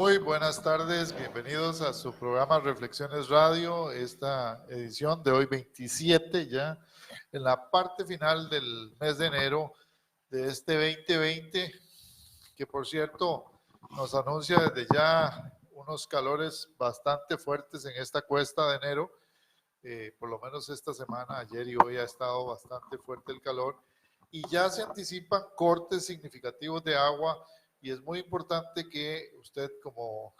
Muy buenas tardes, bienvenidos a su programa Reflexiones Radio, esta edición de hoy 27 ya, en la parte final del mes de enero de este 2020, que por cierto nos anuncia desde ya unos calores bastante fuertes en esta cuesta de enero, por lo menos esta semana, ayer y hoy ha estado bastante fuerte el calor, y ya se anticipan cortes significativos de agua, y es muy importante que usted como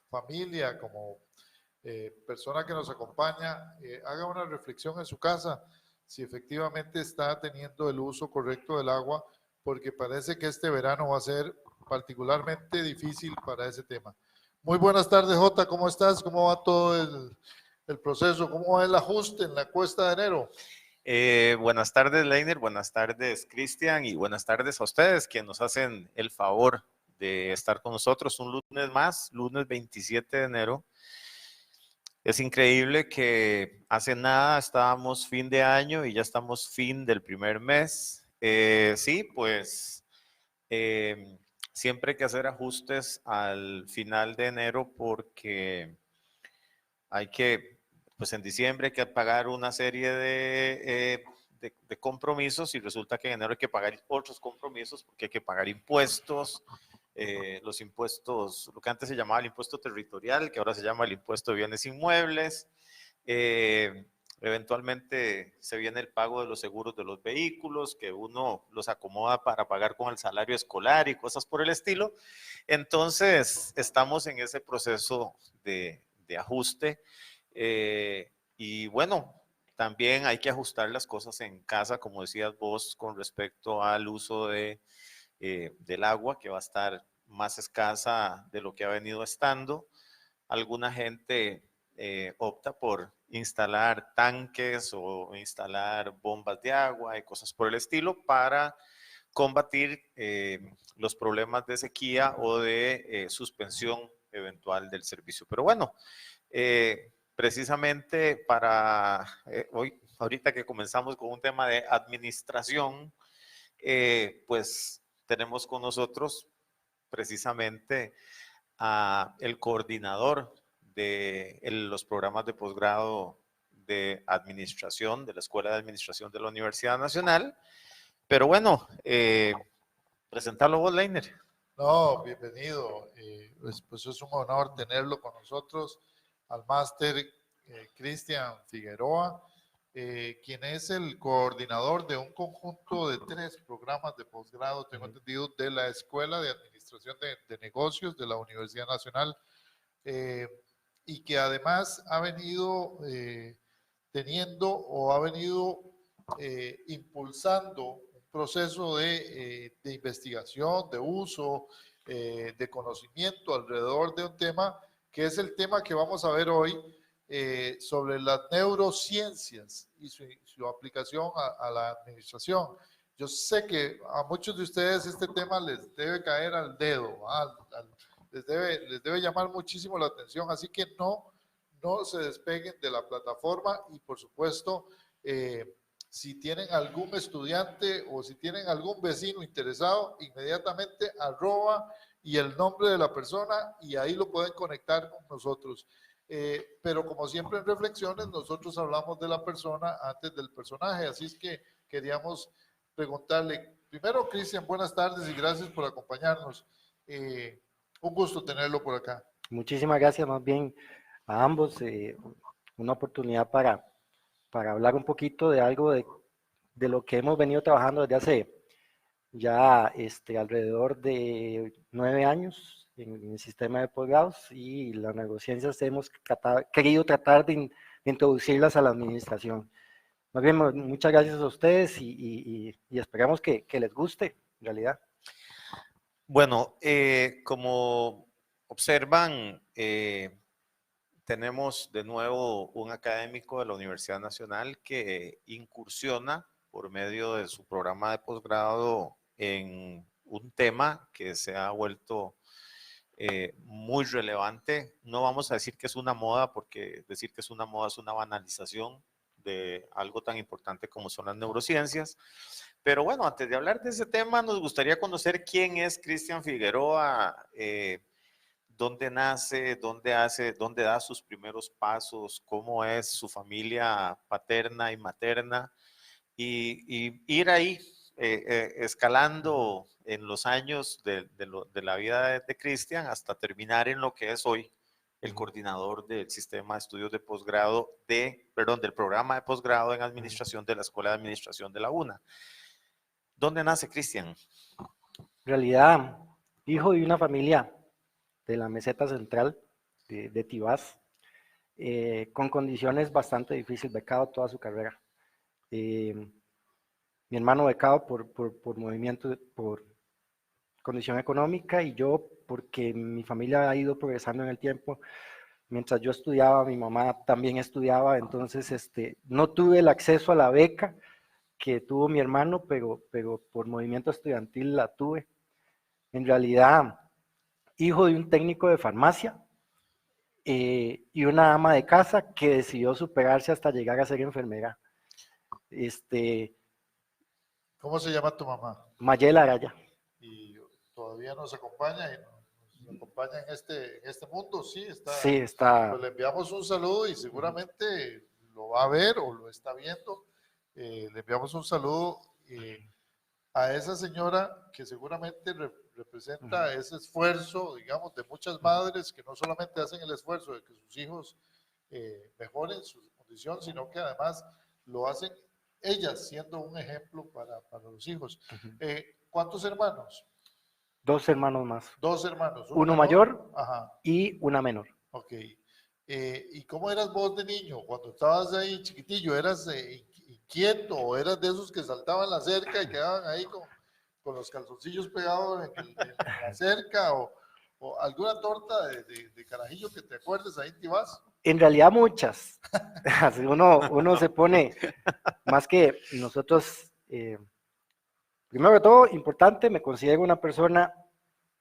familia, como persona que nos acompaña, haga una reflexión en su casa si efectivamente está teniendo el uso correcto del agua, porque parece que este verano va a ser particularmente difícil para ese tema. Muy buenas tardes, Jota, ¿cómo estás? ¿Cómo va todo el proceso? ¿Cómo va el ajuste en la cuesta de enero? Buenas tardes, Leiner, buenas tardes, Cristian, y buenas tardes a ustedes, quienes nos hacen el favor de estar con nosotros un lunes más, lunes 27 de enero. Es increíble que hace nada estábamos fin de año y ya estamos fin del primer mes. Sí, pues siempre hay que hacer ajustes al final de enero porque hay que, pues en diciembre hay que pagar una serie de compromisos y resulta que en enero hay que pagar otros compromisos porque hay que pagar impuestos, los impuestos, lo que antes se llamaba el impuesto territorial, que ahora se llama el impuesto de bienes inmuebles. Eventualmente se viene el pago de los seguros de los vehículos, que uno los acomoda para pagar con el salario escolar y cosas por el estilo. Entonces, estamos en ese proceso de ajuste. Y bueno, también hay que ajustar las cosas en casa, como decías vos, con respecto al uso del agua, que va a estar más escasa de lo que ha venido estando. Alguna gente opta por instalar tanques o instalar bombas de agua y cosas por el estilo para combatir los problemas de sequía o de suspensión eventual del servicio. Pero bueno, precisamente para hoy, ahorita que comenzamos con un tema de administración, pues tenemos con nosotros precisamente a el coordinador de los programas de posgrado de administración de la Escuela de Administración de la Universidad Nacional. Pero bueno, presentarlo vos, Leiner. No, bienvenido. Pues es un honor tenerlo con nosotros, al máster Cristian Figueroa, quien es el coordinador de un conjunto de 3 programas de posgrado, tengo entendido, de la Escuela de Administración de Negocios de la Universidad Nacional, eh, y que además ha venido teniendo o ha venido impulsando un proceso de investigación, de uso, de conocimiento alrededor de un tema que es el tema que vamos a ver hoy, sobre las neurociencias y su aplicación a la administración. Yo sé que a muchos de ustedes este tema les debe caer al dedo, les debe llamar muchísimo la atención, así que no se despeguen de la plataforma y por supuesto, si tienen algún estudiante o si tienen algún vecino interesado, inmediatamente arroba y el nombre de la persona y ahí lo pueden conectar con nosotros. Pero como siempre en Reflexiones, nosotros hablamos de la persona antes del personaje, así es que queríamos preguntarle, primero Cristian, buenas tardes y gracias por acompañarnos. Un gusto tenerlo por acá. Muchísimas gracias más bien a ambos, una oportunidad para hablar un poquito de algo de lo que hemos venido trabajando desde hace ya alrededor de 9 años en el sistema de posgrados, y las neurociencias hemos querido tratar de introducirlas a la administración. Más bien, muchas gracias a ustedes y esperamos que les guste en realidad. Bueno, como observan, tenemos de nuevo un académico de la Universidad Nacional que incursiona por medio de su programa de posgrado en un tema que se ha vuelto muy relevante. No vamos a decir que es una moda, porque decir que es una moda es una banalización de algo tan importante como son las neurociencias. Pero bueno, antes de hablar de ese tema, nos gustaría conocer quién es Cristian Figueroa. ¿Dónde nace? ¿Dónde da sus primeros pasos? ¿Cómo es su familia paterna y materna? Y ir ahí, escalando en los años de la vida de Cristian hasta terminar en lo que es hoy el coordinador del sistema de estudios de posgrado del programa de posgrado en administración de la Escuela de Administración de la UNA. ¿Dónde nace Cristian? En realidad, hijo de una familia de la meseta central de Tibás, con condiciones bastante difíciles, becado toda su carrera. Mi hermano becado por movimiento, por condición económica, y yo porque mi familia ha ido progresando en el tiempo. Mientras yo estudiaba, mi mamá también estudiaba, entonces no tuve el acceso a la beca que tuvo mi hermano, pero por movimiento estudiantil la tuve. En realidad, hijo de un técnico de farmacia y una ama de casa que decidió superarse hasta llegar a ser enfermera. ¿Cómo se llama tu mamá? Mayela Araya. Y todavía nos acompaña y nos acompaña en este mundo, sí, está. Sí, está. Pues le enviamos un saludo y seguramente lo va a ver o lo está viendo. Le enviamos un saludo a esa señora que seguramente representa ese esfuerzo, digamos, de muchas madres que no solamente hacen el esfuerzo de que sus hijos mejoren su condición, sino que además lo hacen ellas siendo un ejemplo para los hijos. ¿Cuántos hermanos? 2 hermanos más. 2 hermanos. Uno mayor Ajá. Y una menor. Ok. ¿Y cómo eras vos de niño? Cuando estabas ahí chiquitillo, ¿eras inquieto o eras de esos que saltaban la cerca y quedaban ahí con los calzoncillos pegados en la cerca? ¿O alguna torta de carajillo que te acuerdes ahí en Tibás? En realidad muchas. Así uno se pone, más que nosotros, primero de todo, importante, me considero una persona,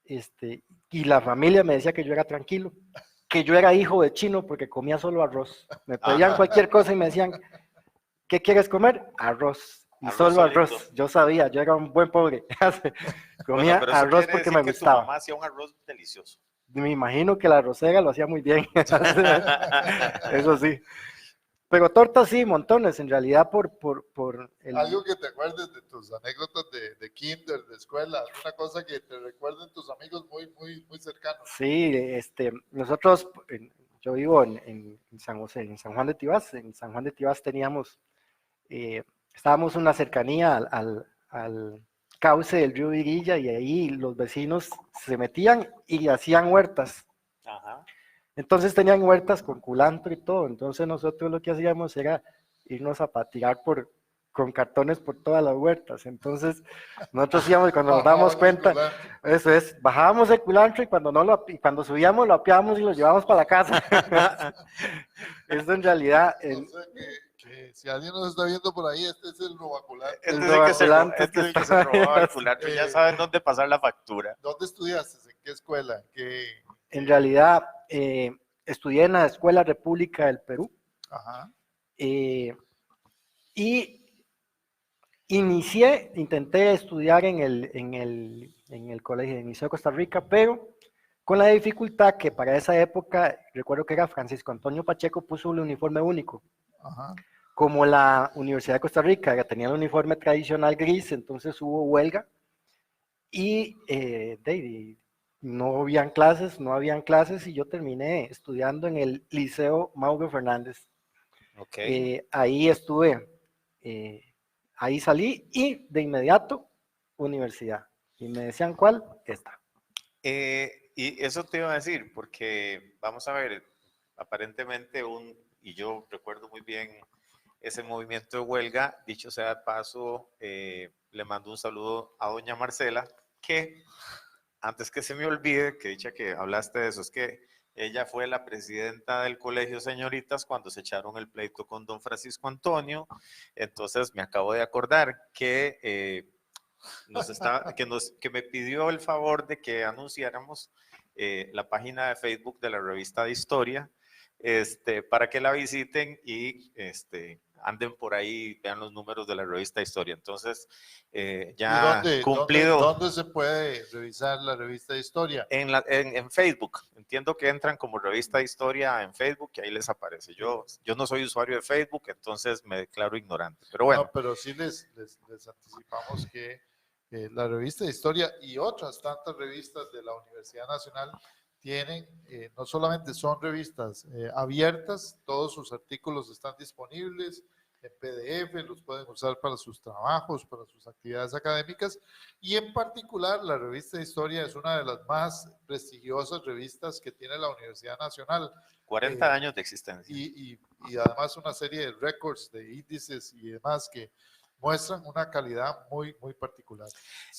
y la familia me decía que yo era tranquilo, que yo era hijo de chino porque comía solo arroz. Me pedían cualquier cosa y me decían, ¿qué quieres comer? Arroz. Y Arroz solo solito. arroz. Yo sabía, yo era un buen pobre. Comía Bueno, arroz porque me que gustaba. tu mamá hacía un arroz delicioso. Me imagino que la arrocera lo hacía muy bien. Eso sí. Pero tortas sí, montones, en realidad por el... Algo que te acuerdes de tus anécdotas de kinder, de escuela, una cosa que te recuerden tus amigos muy, muy, muy cercanos. Sí, nosotros, yo vivo en San José, en San Juan de Tibás. En San Juan de Tibás teníamos, estábamos en una cercanía al cauce del río Virilla, y ahí los vecinos se metían y hacían huertas. Ajá. Entonces tenían huertas con culantro y todo. Entonces nosotros lo que hacíamos era irnos a patinar con cartones por todas las huertas. Entonces nosotros íbamos y cuando nos damos cuenta, eso es, bajábamos el culantro y cuando subíamos lo apiábamos y lo llevábamos para la casa. Eso en realidad... O sea que si alguien nos está viendo por ahí, este es el robaculante. Este es el que se robaba el culantro. Ya saben dónde pasar la factura. ¿Dónde estudiaste? ¿En qué escuela? En realidad, estudié en la Escuela República del Perú. Ajá. Y intenté estudiar en el colegio de Liceo de Costa Rica, pero con la dificultad que para esa época, recuerdo que era Francisco Antonio Pacheco, puso un uniforme único. Ajá. Como la Universidad de Costa Rica ya tenía el uniforme tradicional gris, entonces hubo huelga y no habían clases y yo terminé estudiando en el Liceo Mauro Fernández. Okay. Ahí estuve, ahí salí y de inmediato universidad. Y me decían, ¿cuál? Esta. Y eso te iba a decir, porque vamos a ver, aparentemente y yo recuerdo muy bien ese movimiento de huelga, dicho sea de paso, le mando un saludo a doña Marcela, que antes que se me olvide, que dicha que hablaste de eso, es que ella fue la presidenta del colegio Señoritas cuando se echaron el pleito con don Francisco Antonio. Entonces me acabo de acordar que, que me pidió el favor de que anunciáramos la página de Facebook de la revista de Historia, para que la visiten y anden por ahí, vean los números de la revista Historia. Entonces, ya cumplido. ¿Dónde se puede revisar la revista de Historia? En Facebook. entiendo que entran como Revista de Historia en Facebook y ahí les aparece. Yo no soy usuario de Facebook, entonces me declaro ignorante. Pero bueno. No, pero sí les anticipamos que la Revista de Historia y otras tantas revistas de la Universidad Nacional tienen, no solamente son revistas abiertas, todos sus artículos están disponibles en PDF, los pueden usar para sus trabajos, para sus actividades académicas, y en particular la Revista de Historia es una de las más prestigiosas revistas que tiene la Universidad Nacional. 40 años de existencia. Y además una serie de récords, de índices y demás que muestran una calidad muy, muy particular.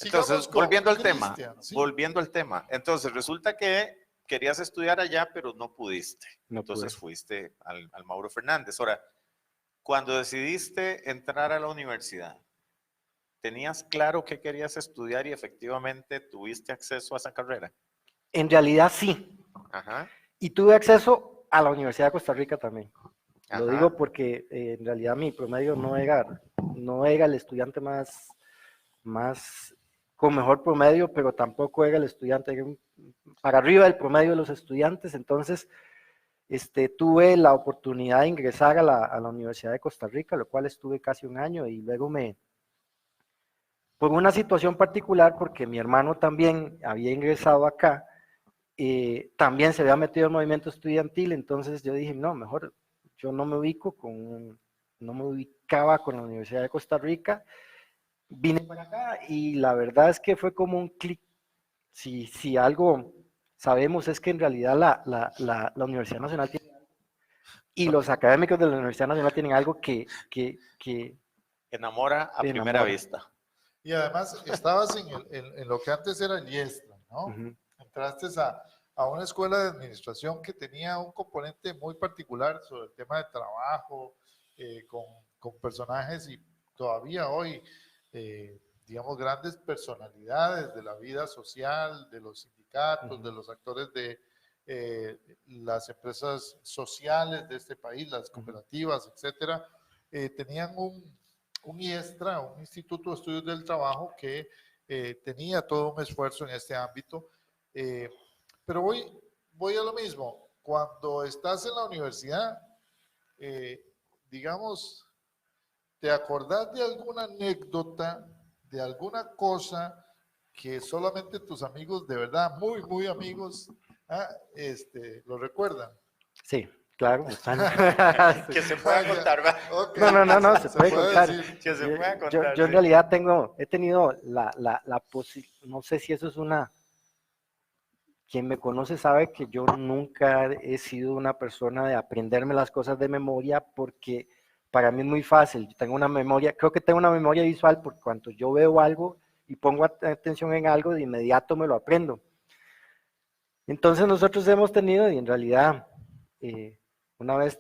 Entonces, volviendo al tema, ¿sí? volviendo al tema. Entonces, resulta que querías estudiar allá, pero no pudiste. No Entonces pude. fuiste al Mauro Fernández. Ahora, cuando decidiste entrar a la universidad, ¿tenías claro qué querías estudiar y efectivamente tuviste acceso a esa carrera? En realidad sí. Ajá. Y tuve acceso a la Universidad de Costa Rica también. Ajá. Lo digo porque en realidad mi promedio no era el estudiante más con mejor promedio, pero tampoco era el estudiante para arriba del promedio de los estudiantes. Entonces, tuve la oportunidad de ingresar a la Universidad de Costa Rica, lo cual estuve casi un año y luego por una situación particular, porque mi hermano también había ingresado acá, también se había metido en el movimiento estudiantil, entonces yo dije, no, mejor yo no me ubicaba con la Universidad de Costa Rica, vine para acá y la verdad es que fue como un clic. Si algo sabemos es que en realidad la Universidad Nacional tiene algo, y los académicos de la Universidad Nacional tienen algo que enamora a primera vista. Y además estabas en lo que antes era el IESTRA, ¿no? Uh-huh. Entraste a una escuela de administración que tenía un componente muy particular sobre el tema de trabajo, con personajes y todavía hoy, digamos, grandes personalidades de la vida social, de los sindicatos, de los actores de las empresas sociales de este país, las cooperativas, etcétera, tenían un IESTRA, un Instituto de Estudios del Trabajo que tenía todo un esfuerzo en este ámbito. Pero voy a lo mismo. Cuando estás en la universidad, digamos, ¿te acordás de alguna anécdota, de alguna cosa que solamente tus amigos, de verdad, muy, muy amigos, lo recuerdan? Sí, claro. Que se pueda contar, ¿va? Okay. No, se puede contar. Que se pueda contar. Yo en realidad he tenido no sé si eso es quien me conoce sabe que yo nunca he sido una persona de aprenderme las cosas de memoria porque para mí es muy fácil. Yo tengo una memoria, creo que tengo una memoria visual porque cuando yo veo algo y pongo atención en algo, de inmediato me lo aprendo. Entonces nosotros hemos tenido, y en realidad, una vez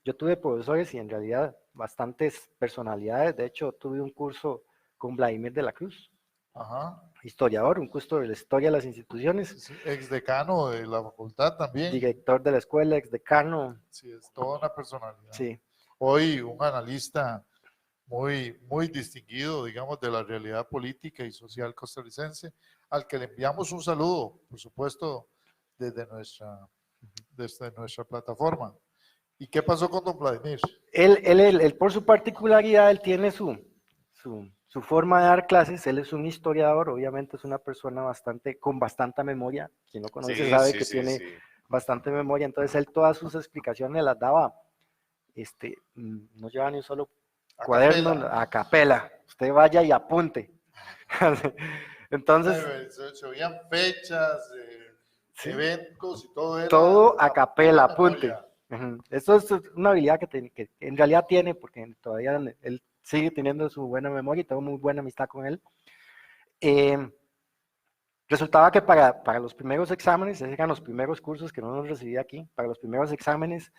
yo tuve profesores y en realidad bastantes personalidades. De hecho, tuve un curso con Vladimir de la Cruz. Ajá. Historiador, un curso de la historia de las instituciones. Sí, ex decano de la facultad también. Director de la escuela, ex decano. Sí, es toda una personalidad. Sí. Hoy un analista muy, muy distinguido, digamos, de la realidad política y social costarricense, al que le enviamos un saludo, por supuesto, desde nuestra plataforma. ¿Y qué pasó con don Vladimir? Él por su particularidad, él tiene su forma de dar clases. Él es un historiador, obviamente es una persona con bastante memoria. Quien lo conoce sabe que tiene bastante memoria. Entonces él todas sus explicaciones las daba, no lleva ni un solo cuaderno a capela. Usted vaya y apunte. Entonces se oían fechas, eventos y todo. Todo a capela, apunte. Eso es una habilidad que en realidad tiene, porque todavía él sigue teniendo su buena memoria y tengo muy buena amistad con él. Resultaba que para los primeros exámenes, esos eran los primeros cursos que no nos recibía aquí, para los primeros exámenes,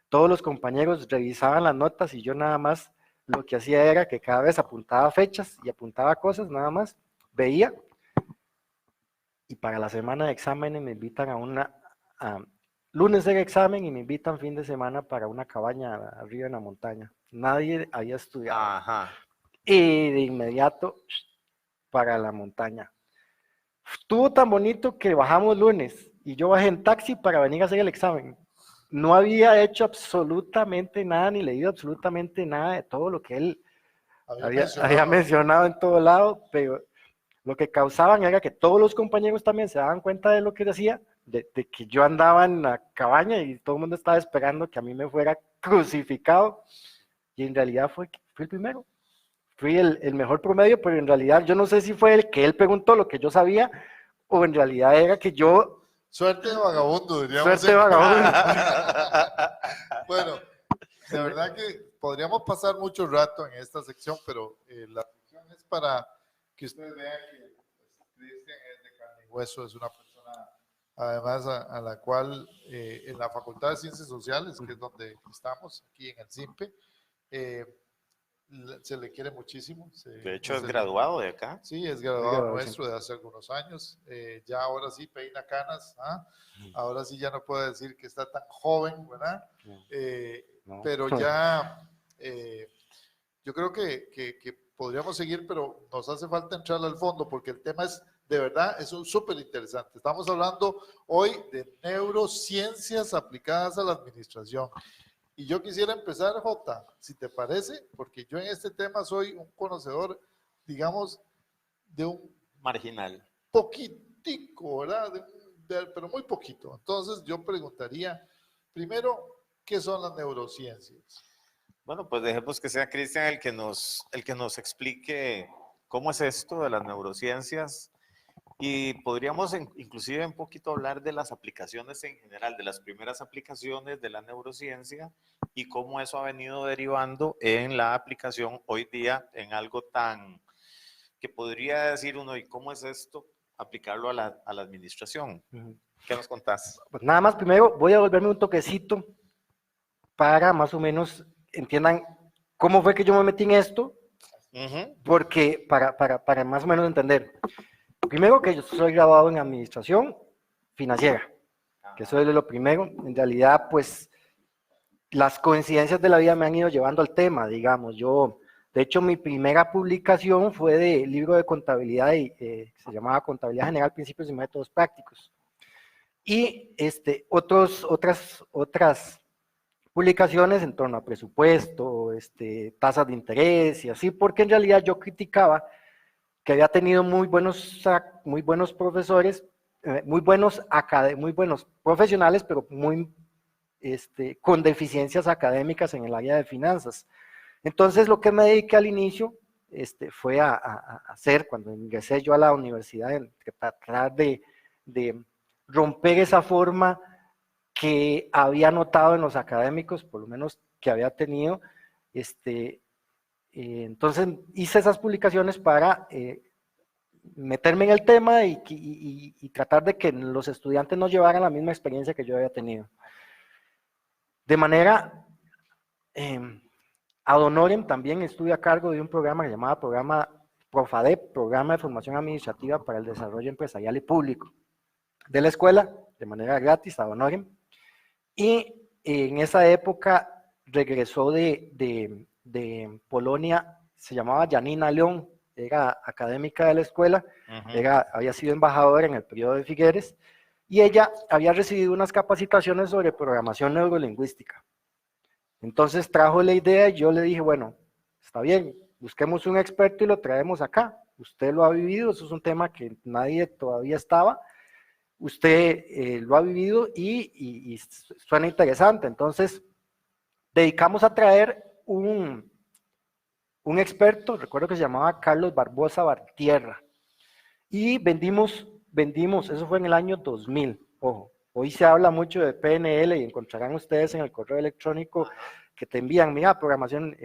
todos los compañeros revisaban las notas y yo nada más lo que hacía era que cada vez apuntaba fechas y apuntaba cosas, nada más, veía. Y para la semana de exámenes me invitan lunes de examen y me invitan fin de semana para una cabaña arriba en la montaña. Nadie había estudiado. Ajá. Y de inmediato para la montaña. Estuvo tan bonito que bajamos lunes y yo bajé en taxi para venir a hacer el examen. No había hecho absolutamente nada, ni leído absolutamente nada de todo lo que él había mencionado en todo lado, pero lo que causaban era que todos los compañeros también se daban cuenta de lo que decía, de que yo andaba en la cabaña y todo el mundo estaba esperando que a mí me fuera crucificado, y en realidad fui el primero. Fui el mejor promedio, pero en realidad yo no sé si fue el que él preguntó lo que yo sabía, o en realidad era que yo... Suerte de vagabundo, diríamos. Suerte de vagabundo. Bueno, de verdad que podríamos pasar mucho rato en esta sección, pero la sección es para que ustedes vean que pues, Cristian es de carne y hueso, es una persona, además, a la cual en la Facultad de Ciencias Sociales, que es donde estamos, aquí en el CIMPE, se le quiere muchísimo. De hecho, es graduado de acá. Sí, es graduado nuestro de hace algunos años. Ya ahora sí peina canas. Ahora sí ya no puedo decir que está tan joven, ¿verdad? No. Pero ya yo creo que podríamos seguir, pero nos hace falta entrar al fondo porque el tema es, de verdad, es súper interesante. Estamos hablando hoy de neurociencias aplicadas a la administración. Y yo quisiera empezar, Jota, si te parece, porque yo en este tema soy un conocedor, digamos, de un... marginal. Poquitico, ¿verdad? Pero muy poquito. Entonces yo preguntaría, primero, ¿qué son las neurociencias? Bueno, pues dejemos que sea Cristian el que nos explique cómo es esto de las neurociencias. Y podríamos inclusive un poquito hablar de las aplicaciones en general, de las primeras aplicaciones de la neurociencia y cómo eso ha venido derivando en la aplicación hoy día en algo tan que podría decir uno, ¿y cómo es esto? Aplicarlo a la administración. ¿Qué nos contás? Pues nada más, primero voy a volverme un toquecito para más o menos entiendan cómo fue que yo me metí en esto, porque para más o menos entender. Primero que yo soy graduado en administración financiera, que eso es lo primero. En realidad, pues, las coincidencias de la vida me han ido llevando al tema, digamos. Yo, de hecho, mi primera publicación fue de libro de contabilidad, se llamaba Contabilidad General, Principios y Métodos Prácticos. Y otras publicaciones en torno a presupuesto, tasas de interés y así, porque en realidad yo criticaba que había tenido muy buenos profesores, muy buenos profesionales, pero con deficiencias académicas en el área de finanzas. Entonces, lo que me dediqué al inicio fue a hacer, cuando ingresé yo a la universidad, tratar de romper esa forma que había notado en los académicos, por lo menos que había tenido, entonces hice esas publicaciones para meterme en el tema y tratar de que los estudiantes no llevaran la misma experiencia que yo había tenido. De manera ad honorem también estuve a cargo de un programa que se llamaba Programa Profadep, Programa de Formación Administrativa para el Desarrollo Empresarial y Público, de la escuela, de manera gratis, ad honorem. Y en esa época regresó de Polonia, se llamaba Janina León, era académica de la escuela, había sido embajadora en el periodo de Figueres, y ella había recibido unas capacitaciones sobre programación neurolingüística. Entonces trajo la idea y yo le dije, bueno, está bien, busquemos un experto y lo traemos acá. Usted lo ha vivido, eso es un tema que nadie todavía estaba. Usted lo ha vivido y suena interesante. Entonces, dedicamos a traer un experto, recuerdo que se llamaba Carlos Barbosa Bartierra, y vendimos, eso fue en el año 2000, ojo, hoy se habla mucho de PNL y encontrarán ustedes en el correo electrónico que te envían, mira, programación,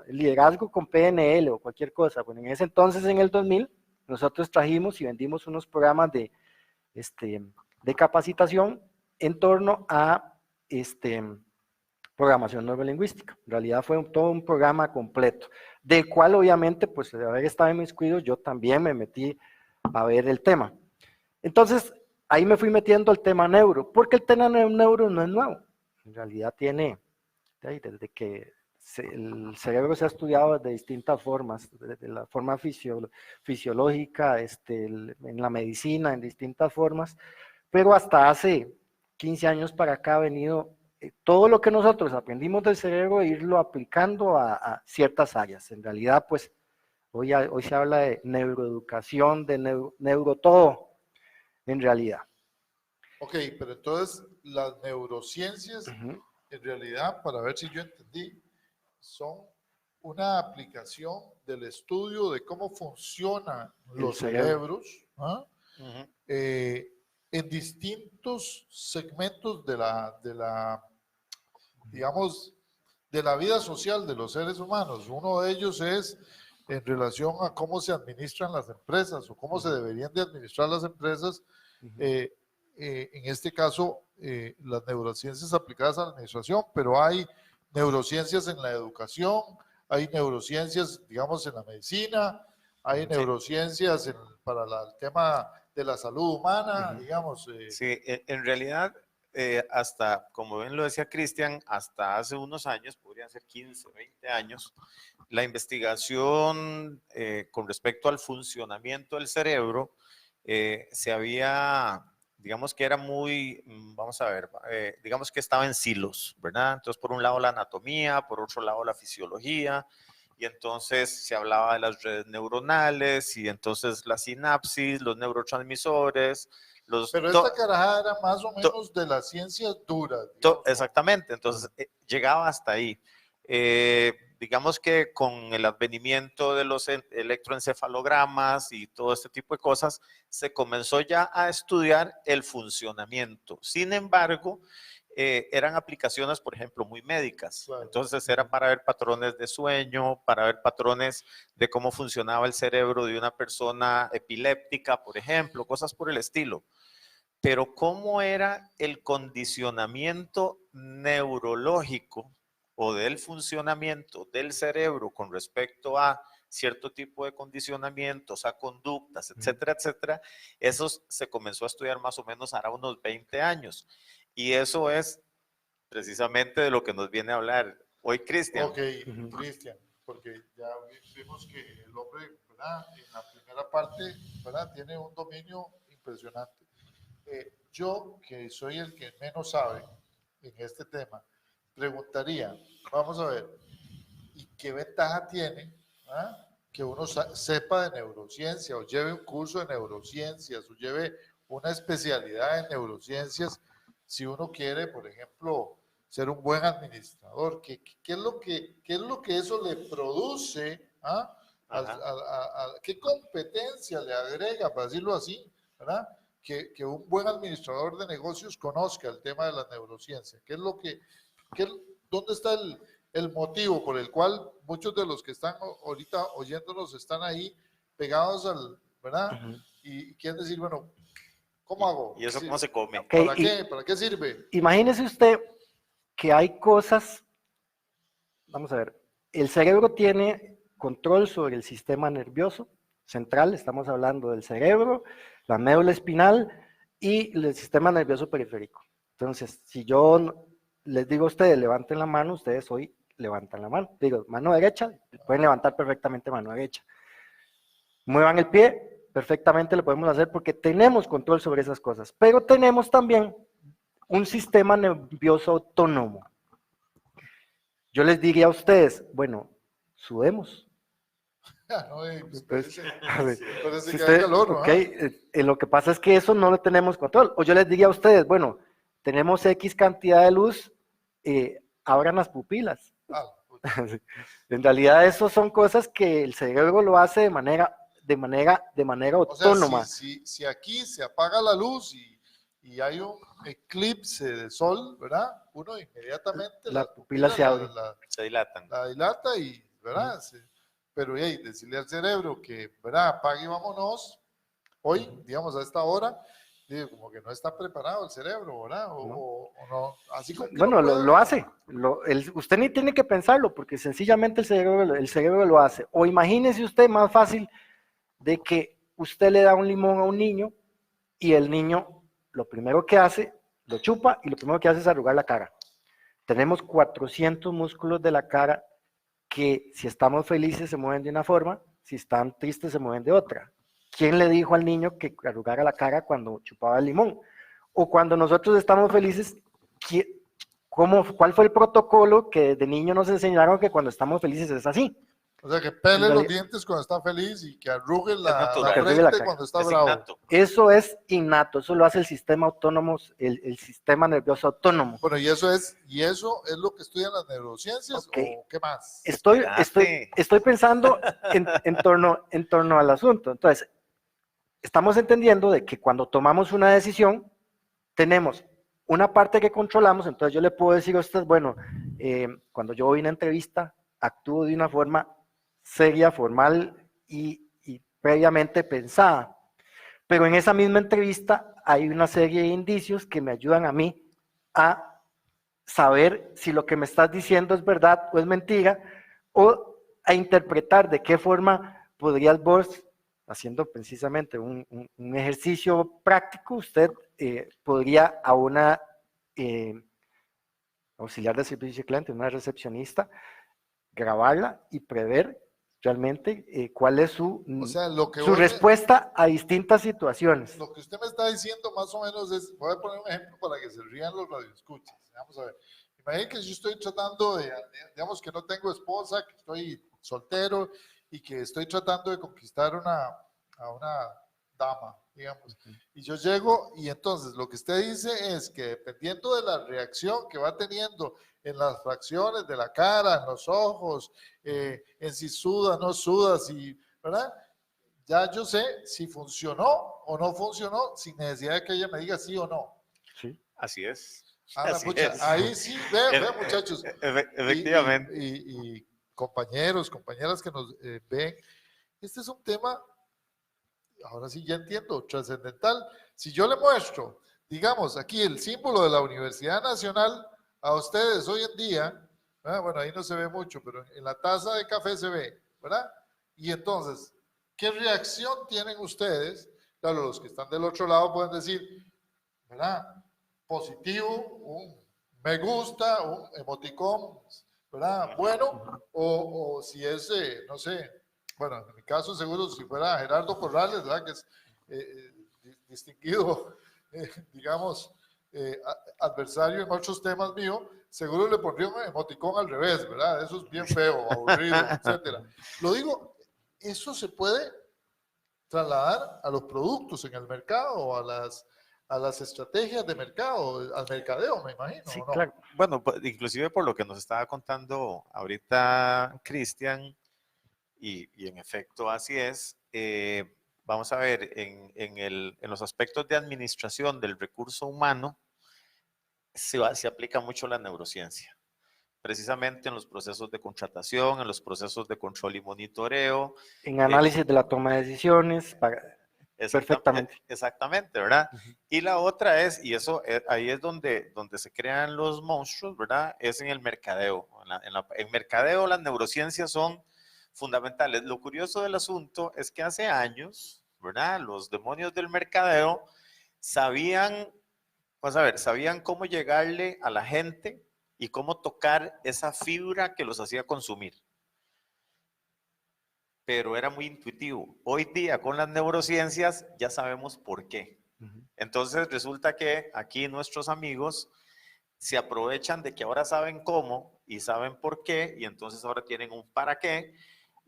liderazgo con PNL o cualquier cosa. Bueno, en ese entonces, en el 2000, nosotros trajimos y vendimos unos programas de capacitación en torno a programación neurolingüística. En realidad fue todo un programa completo, del cual obviamente, pues de haber estado inmiscuido, yo también me metí a ver el tema. Entonces, ahí me fui metiendo al tema neuro, porque el tema neuro no es nuevo. En realidad tiene, desde que el cerebro se ha estudiado de distintas formas, de la forma fisiológica, en la medicina, en distintas formas, pero hasta hace 15 años para acá ha venido todo lo que nosotros aprendimos del cerebro, irlo aplicando a ciertas áreas. En realidad, pues, hoy se habla de neuroeducación, de neuro todo, en realidad. Ok, pero entonces las neurociencias, en realidad, para ver si yo entendí, son una aplicación del estudio de cómo funcionan los cerebros, ¿ah? En distintos segmentos digamos, de la vida social de los seres humanos. Uno de ellos es en relación a cómo se administran las empresas o cómo se deberían de administrar las empresas. En este caso, las neurociencias aplicadas a la administración, pero hay neurociencias en la educación, hay neurociencias, digamos, en la medicina, hay neurociencias para el tema de la salud humana, digamos. Sí, en realidad, hasta, como bien lo decía Cristian, hasta hace unos años, podrían ser 15, 20 años, la investigación con respecto al funcionamiento del cerebro se había, digamos que era muy, vamos a ver, digamos que estaba en silos, ¿verdad? Entonces, por un lado la anatomía, por otro lado la fisiología, y entonces se hablaba de las redes neuronales, y entonces la sinapsis, los neurotransmisores, pero esta carajada era más o menos de las ciencias duras. Exactamente, entonces llegaba hasta ahí. Digamos que con el advenimiento de los electroencefalogramas y todo este tipo de cosas, se comenzó ya a estudiar el funcionamiento. Sin embargo, eran aplicaciones, por ejemplo, muy médicas. Claro. Entonces era para ver patrones de sueño, para ver patrones de cómo funcionaba el cerebro de una persona epiléptica, por ejemplo, cosas por el estilo. Pero cómo era el condicionamiento neurológico o del funcionamiento del cerebro con respecto a cierto tipo de condicionamientos, a conductas, etcétera, etcétera, eso se comenzó a estudiar más o menos ahora unos 20 años. Y eso es precisamente de lo que nos viene a hablar hoy Cristian. Ok, Cristian, porque ya vimos que el hombre, ¿verdad? En la primera parte, ¿verdad? Tiene un dominio impresionante. Yo, que soy el que menos sabe en este tema, preguntaría, vamos a ver, ¿y qué ventaja tiene que uno sepa de neurociencia o lleve un curso de neurociencias o lleve una especialidad en neurociencias si uno quiere, por ejemplo, ser un buen administrador? ¿Qué es lo que eso le produce? ¿Qué competencia le agrega, para decirlo así, ¿verdad? Que un buen administrador de negocios conozca el tema de la neurociencia. ¿Dónde está el motivo por el cual muchos de los que están ahorita oyéndonos están ahí pegados ¿verdad? Y quieren decir, bueno, ¿cómo hago? ¿Y eso cómo se come? Okay, ¿Para qué sirve? Imagínese usted que hay cosas, vamos a ver, el cerebro tiene control sobre el sistema nervioso central, estamos hablando del cerebro, la médula espinal y el sistema nervioso periférico. Entonces, si yo les digo a ustedes, levanten la mano, ustedes hoy levantan la mano. Digo, mano derecha, pueden levantar perfectamente mano derecha. Muevan el pie, perfectamente lo podemos hacer porque tenemos control sobre esas cosas. Pero tenemos también un sistema nervioso autónomo. Yo les diría a ustedes, bueno, sudemos. Lo que pasa es que eso no lo tenemos control. O yo les diría a ustedes, bueno, tenemos X cantidad de luz, abran las pupilas. En realidad eso son cosas que el cerebro lo hace de manera autónoma. O sea, si aquí se apaga la luz y hay un eclipse de sol, ¿verdad? Uno inmediatamente la pupila se abre. Se dilatan. La dilata y, ¿verdad? Pero decirle al cerebro que, ¿verdad? Apague y vámonos. Hoy, digamos, a esta hora, como que no está preparado el cerebro, ¿verdad? O no. Así como bueno, lo hace. Usted ni tiene que pensarlo, porque sencillamente el cerebro lo hace. O imagínese usted, más fácil, de que usted le da un limón a un niño y el niño lo primero que hace, lo chupa y lo primero que hace es arrugar la cara. Tenemos 400 músculos de la cara que si estamos felices se mueven de una forma, si están tristes se mueven de otra. ¿Quién le dijo al niño que arrugara la cara cuando chupaba el limón? o cuando nosotros estamos felices, ¿cuál fue el protocolo que de niño nos enseñaron que cuando estamos felices es así? O sea, que pele los dientes cuando está feliz y que arrugue la frente cuando está bravo. Innato. Eso es innato, eso lo hace el sistema autónomo, el sistema nervioso autónomo. Bueno, ¿y eso es lo que estudian las neurociencias o qué más? Estoy pensando en torno al asunto. Entonces, estamos entendiendo de que cuando tomamos una decisión, tenemos una parte que controlamos. Entonces yo le puedo decir a usted, bueno, cuando yo voy a una entrevista, actúo de una forma seria, formal y previamente pensada. Pero en esa misma entrevista hay una serie de indicios que me ayudan a mí a saber si lo que me estás diciendo es verdad o es mentira, o a interpretar de qué forma podrías vos, haciendo precisamente un ejercicio práctico, usted podría a una auxiliar de servicio al cliente, una recepcionista, grabarla y prever realmente cuál es su respuesta a distintas situaciones. Lo que usted me está diciendo más o menos es, voy a poner un ejemplo para que se rían los radioescuchas. Vamos a ver. Imagínate que yo estoy tratando digamos que no tengo esposa, que estoy soltero y que estoy tratando de conquistar a una dama, digamos. Y yo llego y entonces lo que usted dice es que dependiendo de la reacción que va teniendo en las fracciones de la cara, en los ojos, en si suda, no suda, ¿verdad? Ya yo sé si funcionó o no funcionó sin necesidad de que ella me diga sí o no. Sí, así es. Ahí sí, vean muchachos. Efectivamente. Y compañeros, compañeras que nos ven, este es un tema, ahora sí ya entiendo, trascendental. Si yo le muestro, digamos, aquí el símbolo de la Universidad Nacional a ustedes hoy en día, bueno, ahí no se ve mucho, pero en la taza de café se ve, ¿verdad? Y entonces, ¿qué reacción tienen ustedes? Claro, los que están del otro lado pueden decir, ¿verdad? Positivo, un me gusta, un emoticón, ¿verdad? Bueno, o si es, no sé, bueno, en mi caso seguro si fuera Gerardo Corrales, ¿verdad? Que es distinguido, digamos, adversario en otros temas míos, seguro le pondría un emoticón al revés, ¿verdad? Eso es bien feo, aburrido, etcétera. Lo digo, eso se puede trasladar a los productos en el mercado o a las estrategias de mercado, al mercadeo, me imagino. Sí, ¿no? claro. Bueno, inclusive por lo que nos estaba contando ahorita Cristian, y en efecto así es, vamos a ver, en los aspectos de administración del recurso humano, se aplica mucho la neurociencia, precisamente en los procesos de contratación, en los procesos de control y monitoreo. En análisis de la toma de decisiones, perfectamente. Exactamente, ¿verdad? Y la otra es, y eso ahí es donde se crean los monstruos, ¿verdad? Es en el mercadeo. En mercadeo las neurociencias son fundamentales. Lo curioso del asunto es que hace años, ¿verdad? Los demonios del mercadeo sabían cómo llegarle a la gente y cómo tocar esa fibra que los hacía consumir. Pero era muy intuitivo. Hoy día con las neurociencias ya sabemos por qué. Entonces resulta que aquí nuestros amigos se aprovechan de que ahora saben cómo y saben por qué, y entonces ahora tienen un para qué,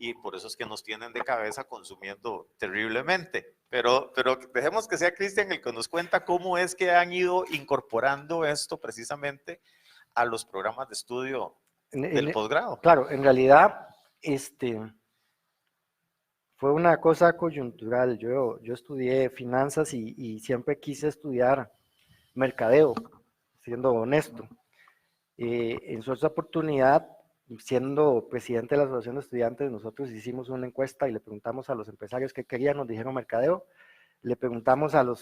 y por eso es que nos tienen de cabeza consumiendo terriblemente. Pero dejemos que sea Cristian el que nos cuenta cómo es que han ido incorporando esto precisamente a los programas de estudio del posgrado. Claro, en realidad, fue una cosa coyuntural. Yo estudié finanzas y siempre quise estudiar mercadeo, siendo honesto. En su oportunidad, siendo presidente de la Asociación de Estudiantes, nosotros hicimos una encuesta y le preguntamos a los empresarios qué querían, nos dijeron mercadeo. Le preguntamos a la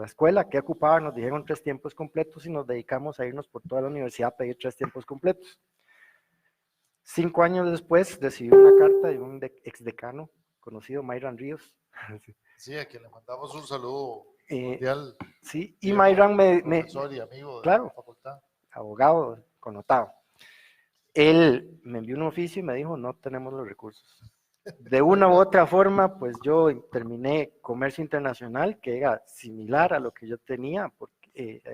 escuela qué ocupaban, nos dijeron 3 tiempos completos y nos dedicamos a irnos por toda la universidad a pedir 3 tiempos completos. 5 años después recibí una carta de un exdecano conocido, Mayran Ríos. Sí, a quien le mandamos un saludo cordial. Sí, y Mayran profesor y amigo de la facultad. Abogado connotado. Él me envió un oficio y me dijo, no tenemos los recursos. De una u otra forma, pues yo terminé comercio internacional, que era similar a lo que yo tenía, a